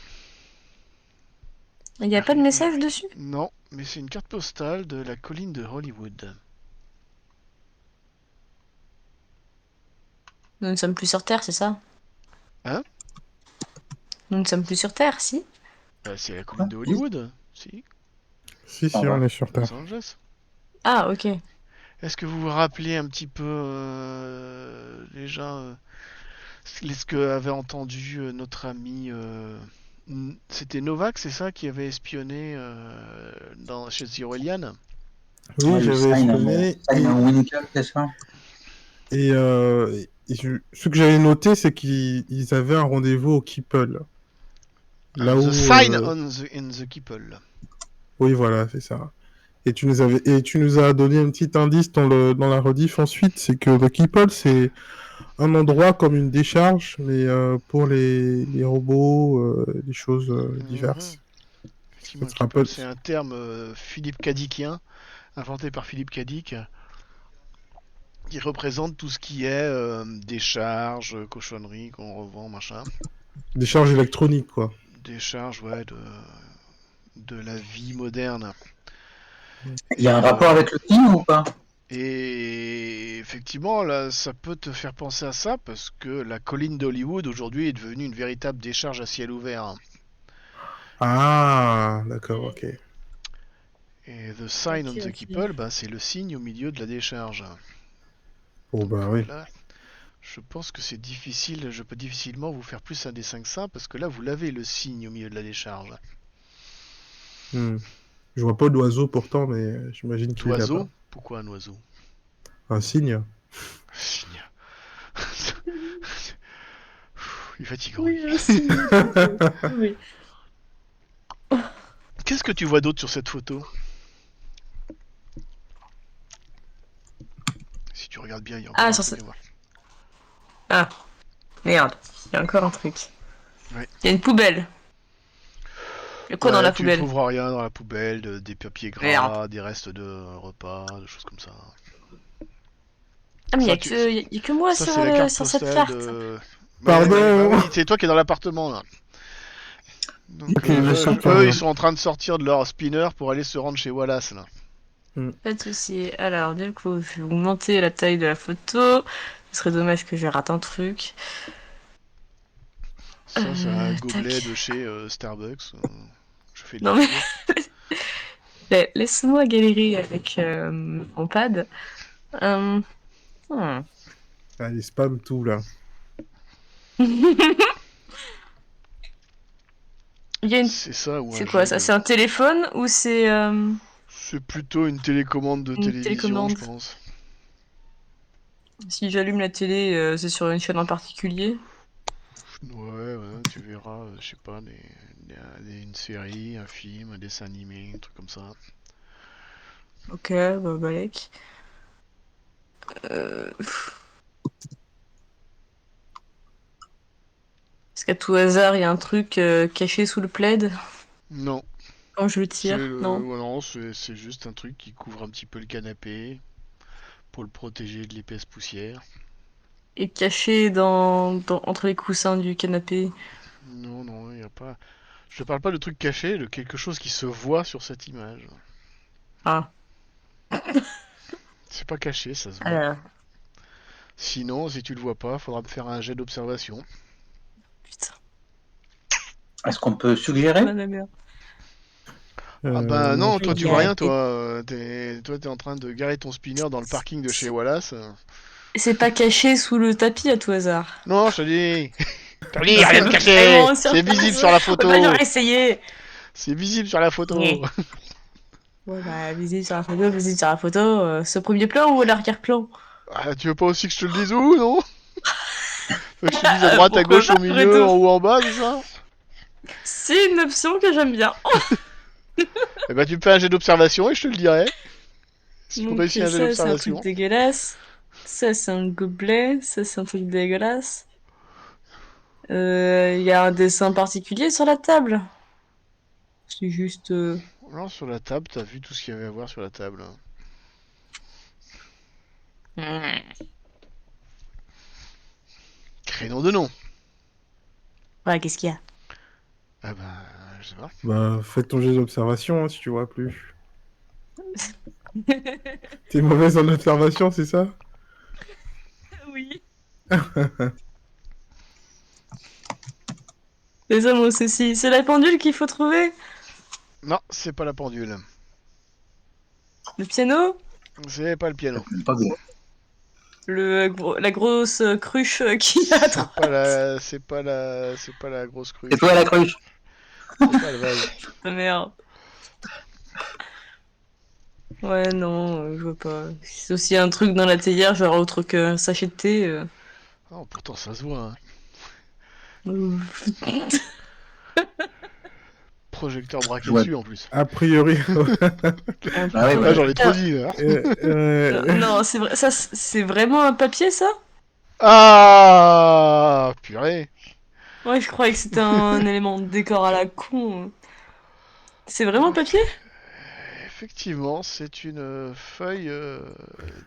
[SPEAKER 3] Il n'y a pas de message dessus?
[SPEAKER 2] Non, mais c'est une carte postale de la colline de Hollywood.
[SPEAKER 3] Nous ne sommes plus sur Terre, c'est ça?
[SPEAKER 2] Hein?
[SPEAKER 3] Nous ne sommes plus sur Terre, si?
[SPEAKER 2] Bah, c'est la colline
[SPEAKER 1] Ah,
[SPEAKER 2] de
[SPEAKER 1] oui,
[SPEAKER 2] Hollywood. Si,
[SPEAKER 4] Si,
[SPEAKER 1] ça
[SPEAKER 4] si, on
[SPEAKER 1] va.
[SPEAKER 4] est sur
[SPEAKER 2] Los
[SPEAKER 4] Terre.
[SPEAKER 2] Angeles.
[SPEAKER 3] Ah, ok.
[SPEAKER 2] Est-ce que vous vous rappelez un petit peu déjà ce que avait entendu notre ami c'était Novak, c'est ça, qui avait espionné chez The Aurelian.
[SPEAKER 4] Oui,
[SPEAKER 1] Ouais, le
[SPEAKER 4] j'avais espionné
[SPEAKER 1] Sign Winkle, c'est ça?
[SPEAKER 4] ce que j'avais noté, c'est qu'ils avaient un rendez-vous au Keeple. Là
[SPEAKER 2] The
[SPEAKER 4] où...
[SPEAKER 2] Sign in the Keeple.
[SPEAKER 4] Oui, voilà, c'est ça. Et tu nous as donné un petit indice dans la rediff ensuite, c'est que le Keeple, c'est un endroit comme une décharge, mais pour les robots, les choses
[SPEAKER 2] Mhm.
[SPEAKER 4] diverses. Ça
[SPEAKER 2] Effectivement,
[SPEAKER 4] te
[SPEAKER 2] Keeple,
[SPEAKER 4] rappelle...
[SPEAKER 2] c'est un terme Philippe Cadikien, inventé par Philippe Cadic, qui représente tout ce qui est décharge, cochonnerie qu'on revend, machin.
[SPEAKER 4] Décharge électronique, quoi.
[SPEAKER 2] Décharge, ouais, de la vie moderne.
[SPEAKER 1] Il y a un
[SPEAKER 2] Et,
[SPEAKER 1] rapport avec le film ou pas?
[SPEAKER 2] et effectivement, là, ça peut te faire penser à ça parce que la colline d'Hollywood aujourd'hui est devenue une véritable décharge à ciel ouvert.
[SPEAKER 4] Ah, d'accord, ok.
[SPEAKER 2] Et The Sign on
[SPEAKER 3] Ok,
[SPEAKER 2] the
[SPEAKER 3] ok.
[SPEAKER 2] Keeple, bah, c'est le signe au milieu de la décharge.
[SPEAKER 4] Oh,
[SPEAKER 2] Donc
[SPEAKER 4] bah oui.
[SPEAKER 2] là, je pense que c'est difficile, je peux difficilement vous faire plus un dessin que ça parce que là, vous l'avez le signe au milieu de la décharge.
[SPEAKER 4] Hmm. Je vois pas d'oiseau pourtant, mais j'imagine qu'il est là-bas.
[SPEAKER 2] Oiseau? Pourquoi un oiseau?
[SPEAKER 4] Un cygne.
[SPEAKER 2] Signe. Il est fatigant.
[SPEAKER 3] Oui, aussi. Oui.
[SPEAKER 2] Qu'est-ce que tu vois d'autre sur cette photo? Si tu regardes bien, il y a encore
[SPEAKER 3] Ah,
[SPEAKER 2] un
[SPEAKER 3] sur
[SPEAKER 2] truc
[SPEAKER 3] ce-
[SPEAKER 2] à voir.
[SPEAKER 3] Ah, merde. Il y a encore un truc.
[SPEAKER 2] Ouais.
[SPEAKER 3] Il y a une poubelle. Il y a quoi dans la
[SPEAKER 2] Tu
[SPEAKER 3] poubelle?
[SPEAKER 2] trouveras rien dans la poubelle, des papiers gras,
[SPEAKER 3] Merde.
[SPEAKER 2] des restes de repas, des choses comme ça.
[SPEAKER 3] Ah, mais il y
[SPEAKER 2] Ça,
[SPEAKER 3] a y a que moi
[SPEAKER 2] ça c'est la carte
[SPEAKER 3] sur cette
[SPEAKER 2] postale
[SPEAKER 3] carte.
[SPEAKER 2] de...
[SPEAKER 4] Pardon.
[SPEAKER 2] Bah oui, c'est toi qui es dans l'appartement là. Donc
[SPEAKER 4] Ok, je sais pas.
[SPEAKER 2] eux ils sont en train de sortir de leur spinner pour aller se rendre chez Wallace là.
[SPEAKER 3] Pas de soucis. Alors, du coup, je vais augmenter la taille de la photo. Ce serait dommage que je rate un truc.
[SPEAKER 2] Ça c'est un gobelet
[SPEAKER 3] Tac.
[SPEAKER 2] de chez Starbucks. Je fais de
[SPEAKER 3] Non,
[SPEAKER 2] la
[SPEAKER 3] mais
[SPEAKER 2] pub.
[SPEAKER 3] laisse-moi galérer avec mon pad. Euh, hmm.
[SPEAKER 4] Allez, spam tout là.
[SPEAKER 3] Il y a une...
[SPEAKER 2] C'est ça ou un
[SPEAKER 3] C'est quoi
[SPEAKER 2] jet
[SPEAKER 3] ça?
[SPEAKER 2] de-
[SPEAKER 3] C'est un téléphone ou c'est
[SPEAKER 2] C'est plutôt une télécommande de
[SPEAKER 3] une
[SPEAKER 2] télévision, je
[SPEAKER 3] télécommande?
[SPEAKER 2] pense.
[SPEAKER 3] Si j'allume la télé, c'est sur une chaîne en particulier?
[SPEAKER 2] Ouais, tu verras, je sais pas, une série, un film, un dessin animé, un truc comme ça.
[SPEAKER 3] Ok, bah, balèque. Euh... Est-ce qu'à tout hasard, il y a un truc caché sous le plaid
[SPEAKER 2] Non,
[SPEAKER 3] quand je le
[SPEAKER 2] c'est
[SPEAKER 3] tire? Non.
[SPEAKER 2] ouais, non, c'est juste un truc qui couvre un petit peu le canapé pour le protéger de l'épaisse poussière.
[SPEAKER 3] Et caché entre les coussins du canapé.
[SPEAKER 2] Non, non, il y a pas. Je parle pas de truc caché, de quelque chose qui se voit sur cette image.
[SPEAKER 3] Ah,
[SPEAKER 2] C'est pas caché, ça se voit.
[SPEAKER 3] alors,
[SPEAKER 2] Sinon, si tu le vois pas, faudra me faire un jet d'observation.
[SPEAKER 3] putain,
[SPEAKER 1] Est-ce qu'on peut suggérer?
[SPEAKER 3] la merde.
[SPEAKER 2] Ah bah non, toi
[SPEAKER 3] Il
[SPEAKER 2] tu
[SPEAKER 3] y
[SPEAKER 2] vois
[SPEAKER 3] a
[SPEAKER 2] rien,
[SPEAKER 3] des-
[SPEAKER 2] t'es en train de garer ton spinner dans le parking de chez Wallace.
[SPEAKER 3] C'est pas caché sous le tapis à tout hasard.
[SPEAKER 2] Non, je te dis. Je te dis,
[SPEAKER 3] C'est
[SPEAKER 2] rien de caché.
[SPEAKER 3] vraiment
[SPEAKER 2] C'est visible sur la photo.
[SPEAKER 3] On va pas essayer.
[SPEAKER 2] C'est visible sur la photo.
[SPEAKER 3] Ouais. Ouais, bah, visible sur la photo, visible sur la photo. Ce premier plan ou l'arrière-plan?
[SPEAKER 2] Ah, tu veux pas aussi que je te le dise où, non? Faut que je te dise à droite, à
[SPEAKER 3] Pourquoi
[SPEAKER 2] gauche, au
[SPEAKER 3] pas, après
[SPEAKER 2] milieu,
[SPEAKER 3] tout.
[SPEAKER 2] en haut, en bas, c'est ça?
[SPEAKER 3] C'est une option que j'aime bien.
[SPEAKER 2] Eh bah tu me fais un jet d'observation et je te le dirai. Si tu
[SPEAKER 3] Donc,
[SPEAKER 2] réussis un jet
[SPEAKER 3] ça, c'est un truc
[SPEAKER 2] d'observation.
[SPEAKER 3] dégueulasse. Ça, c'est un gobelet. Ça, c'est un truc dégueulasse. Il y a un dessin particulier sur la table. C'est juste.
[SPEAKER 2] Non, sur la table, t'as vu tout ce qu'il y avait à voir sur la table. Crénom de nom.
[SPEAKER 3] Ouais, qu'est-ce qu'il y a?
[SPEAKER 2] Ah bah, je sais pas.
[SPEAKER 4] Bah, fais ton jet d'observation hein, si tu vois plus. T'es mauvaise en observation, c'est ça?
[SPEAKER 3] Oui. Les hommes ont ceci. C'est la pendule qu'il faut trouver?
[SPEAKER 2] Non, c'est pas la pendule.
[SPEAKER 3] Le piano?
[SPEAKER 2] C'est pas le piano.
[SPEAKER 1] Pas bien.
[SPEAKER 3] La grosse cruche qui a
[SPEAKER 2] C'est pas la grosse cruche.
[SPEAKER 1] Et toi, la cruche?
[SPEAKER 2] C'est pas le vase.
[SPEAKER 3] de merde. Ouais, non, je vois pas. Si c'est aussi un truc dans la théière, genre autre qu'un sachet de thé.
[SPEAKER 2] Oh, pourtant ça se voit. Hein.
[SPEAKER 3] euh,
[SPEAKER 2] Projecteur braqué
[SPEAKER 1] Ouais.
[SPEAKER 2] dessus en plus.
[SPEAKER 4] A priori.
[SPEAKER 1] Ah ouais,
[SPEAKER 2] Ah,
[SPEAKER 1] ouais.
[SPEAKER 2] j'en ai trop dit là.
[SPEAKER 3] Non, c'est vrai, ça, c'est vraiment un papier, ça?
[SPEAKER 2] Ah, purée.
[SPEAKER 3] Ouais, je croyais que c'était un élément de décor à la con. C'est vraiment un papier?
[SPEAKER 2] Effectivement, c'est une feuille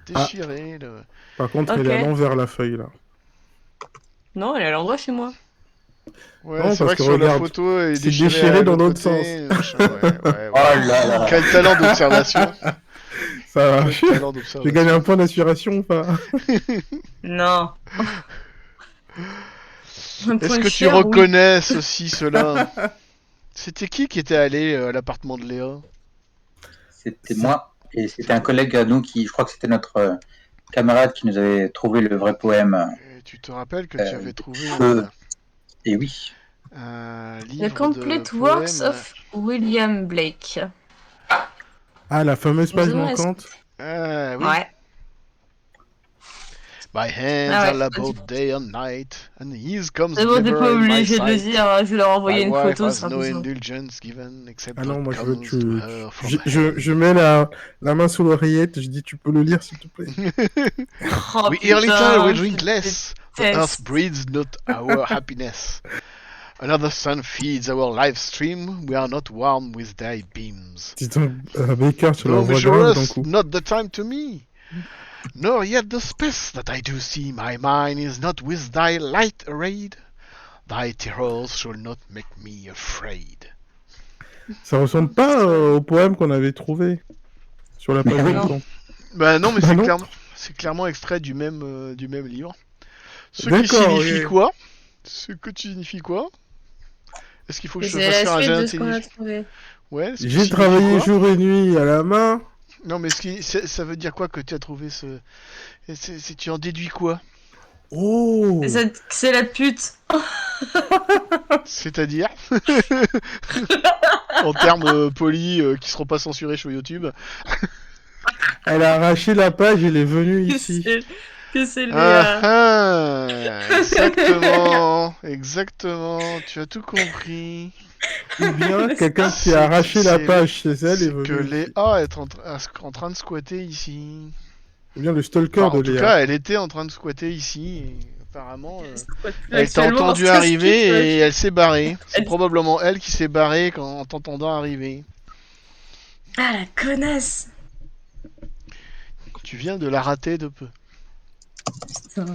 [SPEAKER 2] déchirée.
[SPEAKER 4] Par contre, elle est à
[SPEAKER 3] Ok.
[SPEAKER 4] l'envers la feuille là.
[SPEAKER 3] Non, elle est à l'endroit chez moi.
[SPEAKER 2] Ouais,
[SPEAKER 4] Non,
[SPEAKER 2] c'est
[SPEAKER 4] parce
[SPEAKER 2] vrai que
[SPEAKER 4] que
[SPEAKER 2] sur la
[SPEAKER 4] regarde,
[SPEAKER 2] photo, elle est
[SPEAKER 4] c'est
[SPEAKER 2] déchirée,
[SPEAKER 4] déchiré dans
[SPEAKER 2] l'autre
[SPEAKER 4] l'autre
[SPEAKER 2] côté, machin, ouais.
[SPEAKER 1] Oh là là.
[SPEAKER 2] Quel talent d'observation.
[SPEAKER 4] Ça va.
[SPEAKER 2] Quel talent
[SPEAKER 4] J'ai
[SPEAKER 2] d'observation.
[SPEAKER 4] gagné un point d'inspiration ou pas?
[SPEAKER 3] Non. Un
[SPEAKER 2] Est-ce
[SPEAKER 3] point
[SPEAKER 2] que tu
[SPEAKER 3] cher, oui.
[SPEAKER 2] reconnais ceci, cela? C'était qui était allé à l'appartement de Léa?
[SPEAKER 1] C'était moi. Et c'était un collègue à nous qui, je crois que c'était notre camarade qui nous avait trouvé le vrai poème.
[SPEAKER 2] Et tu te rappelles que tu avais trouvé
[SPEAKER 1] Et oui.
[SPEAKER 2] un
[SPEAKER 3] The
[SPEAKER 2] livre de
[SPEAKER 3] Complete Works
[SPEAKER 2] poèmes.
[SPEAKER 3] of William Blake.
[SPEAKER 4] Ah, la fameuse page
[SPEAKER 3] Ouais.
[SPEAKER 4] manquante.
[SPEAKER 2] Oui.
[SPEAKER 3] Ouais.
[SPEAKER 2] My hands
[SPEAKER 3] Ah ouais.
[SPEAKER 2] are laboured day and night, and his comes
[SPEAKER 3] C'est bon, t'es
[SPEAKER 2] never
[SPEAKER 3] pas
[SPEAKER 2] in my
[SPEAKER 3] obligé de le
[SPEAKER 2] sight.
[SPEAKER 3] dire, hein, je vais leur
[SPEAKER 2] My
[SPEAKER 3] envoyer une
[SPEAKER 2] wife
[SPEAKER 3] photo, ce
[SPEAKER 2] has
[SPEAKER 3] sera
[SPEAKER 2] no
[SPEAKER 3] plus simple.
[SPEAKER 2] indulgence given, except
[SPEAKER 4] Ah non,
[SPEAKER 2] what
[SPEAKER 4] moi je veux
[SPEAKER 2] comes
[SPEAKER 4] que
[SPEAKER 2] to
[SPEAKER 4] tu...
[SPEAKER 2] her from
[SPEAKER 4] je mets la main sous l'oreillette, je dis tu peux le lire s'il te plaît.
[SPEAKER 3] Oh
[SPEAKER 2] We hear little, we
[SPEAKER 3] putain,
[SPEAKER 2] drink
[SPEAKER 3] je
[SPEAKER 2] less. The earth
[SPEAKER 3] déteste.
[SPEAKER 2] breeds not our happiness. Another sun feeds our live stream. We are not warm with thy beams.
[SPEAKER 4] Dis donc, Baker, tu la
[SPEAKER 2] No
[SPEAKER 4] vois grave d'un
[SPEAKER 2] measureless,
[SPEAKER 4] coup.
[SPEAKER 2] not the time to me. Nor yet the space that I do see. My mind is not with thy light arrayed. Thy terrors shall not make me afraid.
[SPEAKER 4] Ça ressemble pas au poème qu'on avait trouvé sur la page
[SPEAKER 1] oui.
[SPEAKER 4] manquante.
[SPEAKER 2] Bah non, mais
[SPEAKER 4] Bah non.
[SPEAKER 2] c'est clairement extrait du même livre. Ce qui
[SPEAKER 4] D'accord,
[SPEAKER 2] signifie
[SPEAKER 4] ok.
[SPEAKER 2] quoi? Ce que tu signifies quoi? Est-ce qu'il faut que
[SPEAKER 3] Et
[SPEAKER 2] je te
[SPEAKER 3] c'est
[SPEAKER 2] fasse
[SPEAKER 3] la
[SPEAKER 2] faire un jet
[SPEAKER 3] suite de ce qu'on a
[SPEAKER 2] d'intelligence?
[SPEAKER 3] trouvé.
[SPEAKER 2] Ouais, ce qui
[SPEAKER 4] J'ai
[SPEAKER 2] signifie
[SPEAKER 4] travaillé
[SPEAKER 2] quoi?
[SPEAKER 4] jour et nuit à la main.
[SPEAKER 2] Non, mais ça veut dire quoi que tu as trouvé ce... tu en déduis quoi?
[SPEAKER 4] Oh,
[SPEAKER 3] C'est la pute.
[SPEAKER 2] C'est-à-dire? En termes polis qui seront pas censurés sur YouTube.
[SPEAKER 4] elle a arraché la page, elle est venue ici.
[SPEAKER 3] Que c'est les...
[SPEAKER 2] Exactement, exactement, tu as tout compris.
[SPEAKER 4] Ou bien quelqu'un qui
[SPEAKER 2] C'est-
[SPEAKER 4] a arraché la
[SPEAKER 2] c'est-
[SPEAKER 4] page chez elle est
[SPEAKER 2] C'est
[SPEAKER 4] venu
[SPEAKER 2] que
[SPEAKER 4] ici.
[SPEAKER 2] Léa est en train de squatter ici.
[SPEAKER 4] Ou bien le stalker
[SPEAKER 2] Enfin,
[SPEAKER 4] de
[SPEAKER 2] en tout
[SPEAKER 4] Léa.
[SPEAKER 2] cas, elle était en train de squatter ici. Et apparemment, elle t'a
[SPEAKER 3] Actuellement,
[SPEAKER 2] entendu
[SPEAKER 3] ça se
[SPEAKER 2] arriver
[SPEAKER 3] kiffe.
[SPEAKER 2] et elle s'est barrée. C'est
[SPEAKER 3] Elle-
[SPEAKER 2] probablement elle qui s'est barrée en t'entendant arriver.
[SPEAKER 3] Ah, la connasse.
[SPEAKER 2] Tu viens de la rater de peu.
[SPEAKER 3] Putain.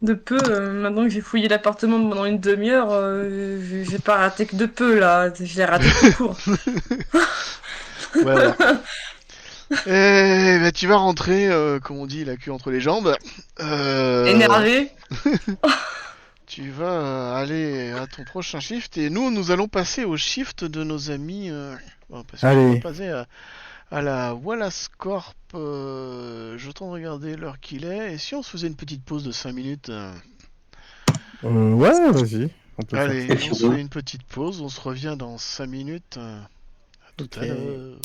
[SPEAKER 3] De peu, maintenant que j'ai fouillé l'appartement pendant une demi-heure, j'ai pas raté que de peu là, je l'ai raté tout court.
[SPEAKER 2] Voilà. Et bah, tu vas rentrer, comme on dit, la queue entre les jambes.
[SPEAKER 3] Énervé.
[SPEAKER 2] Tu vas aller à ton prochain shift et nous allons passer au shift de nos amis. Parce qu'on
[SPEAKER 4] Allez.
[SPEAKER 2] va passer à la Wallace Corp. Je suis en train de regarder l'heure qu'il est. Et si on se faisait une petite pause de 5 minutes
[SPEAKER 4] Ouais, vas-y. On peut
[SPEAKER 2] Allez,
[SPEAKER 1] faire
[SPEAKER 2] on
[SPEAKER 1] ça.
[SPEAKER 2] se fait une petite pause. On se revient dans 5 minutes. À tout
[SPEAKER 4] Ok.
[SPEAKER 2] à l'heure.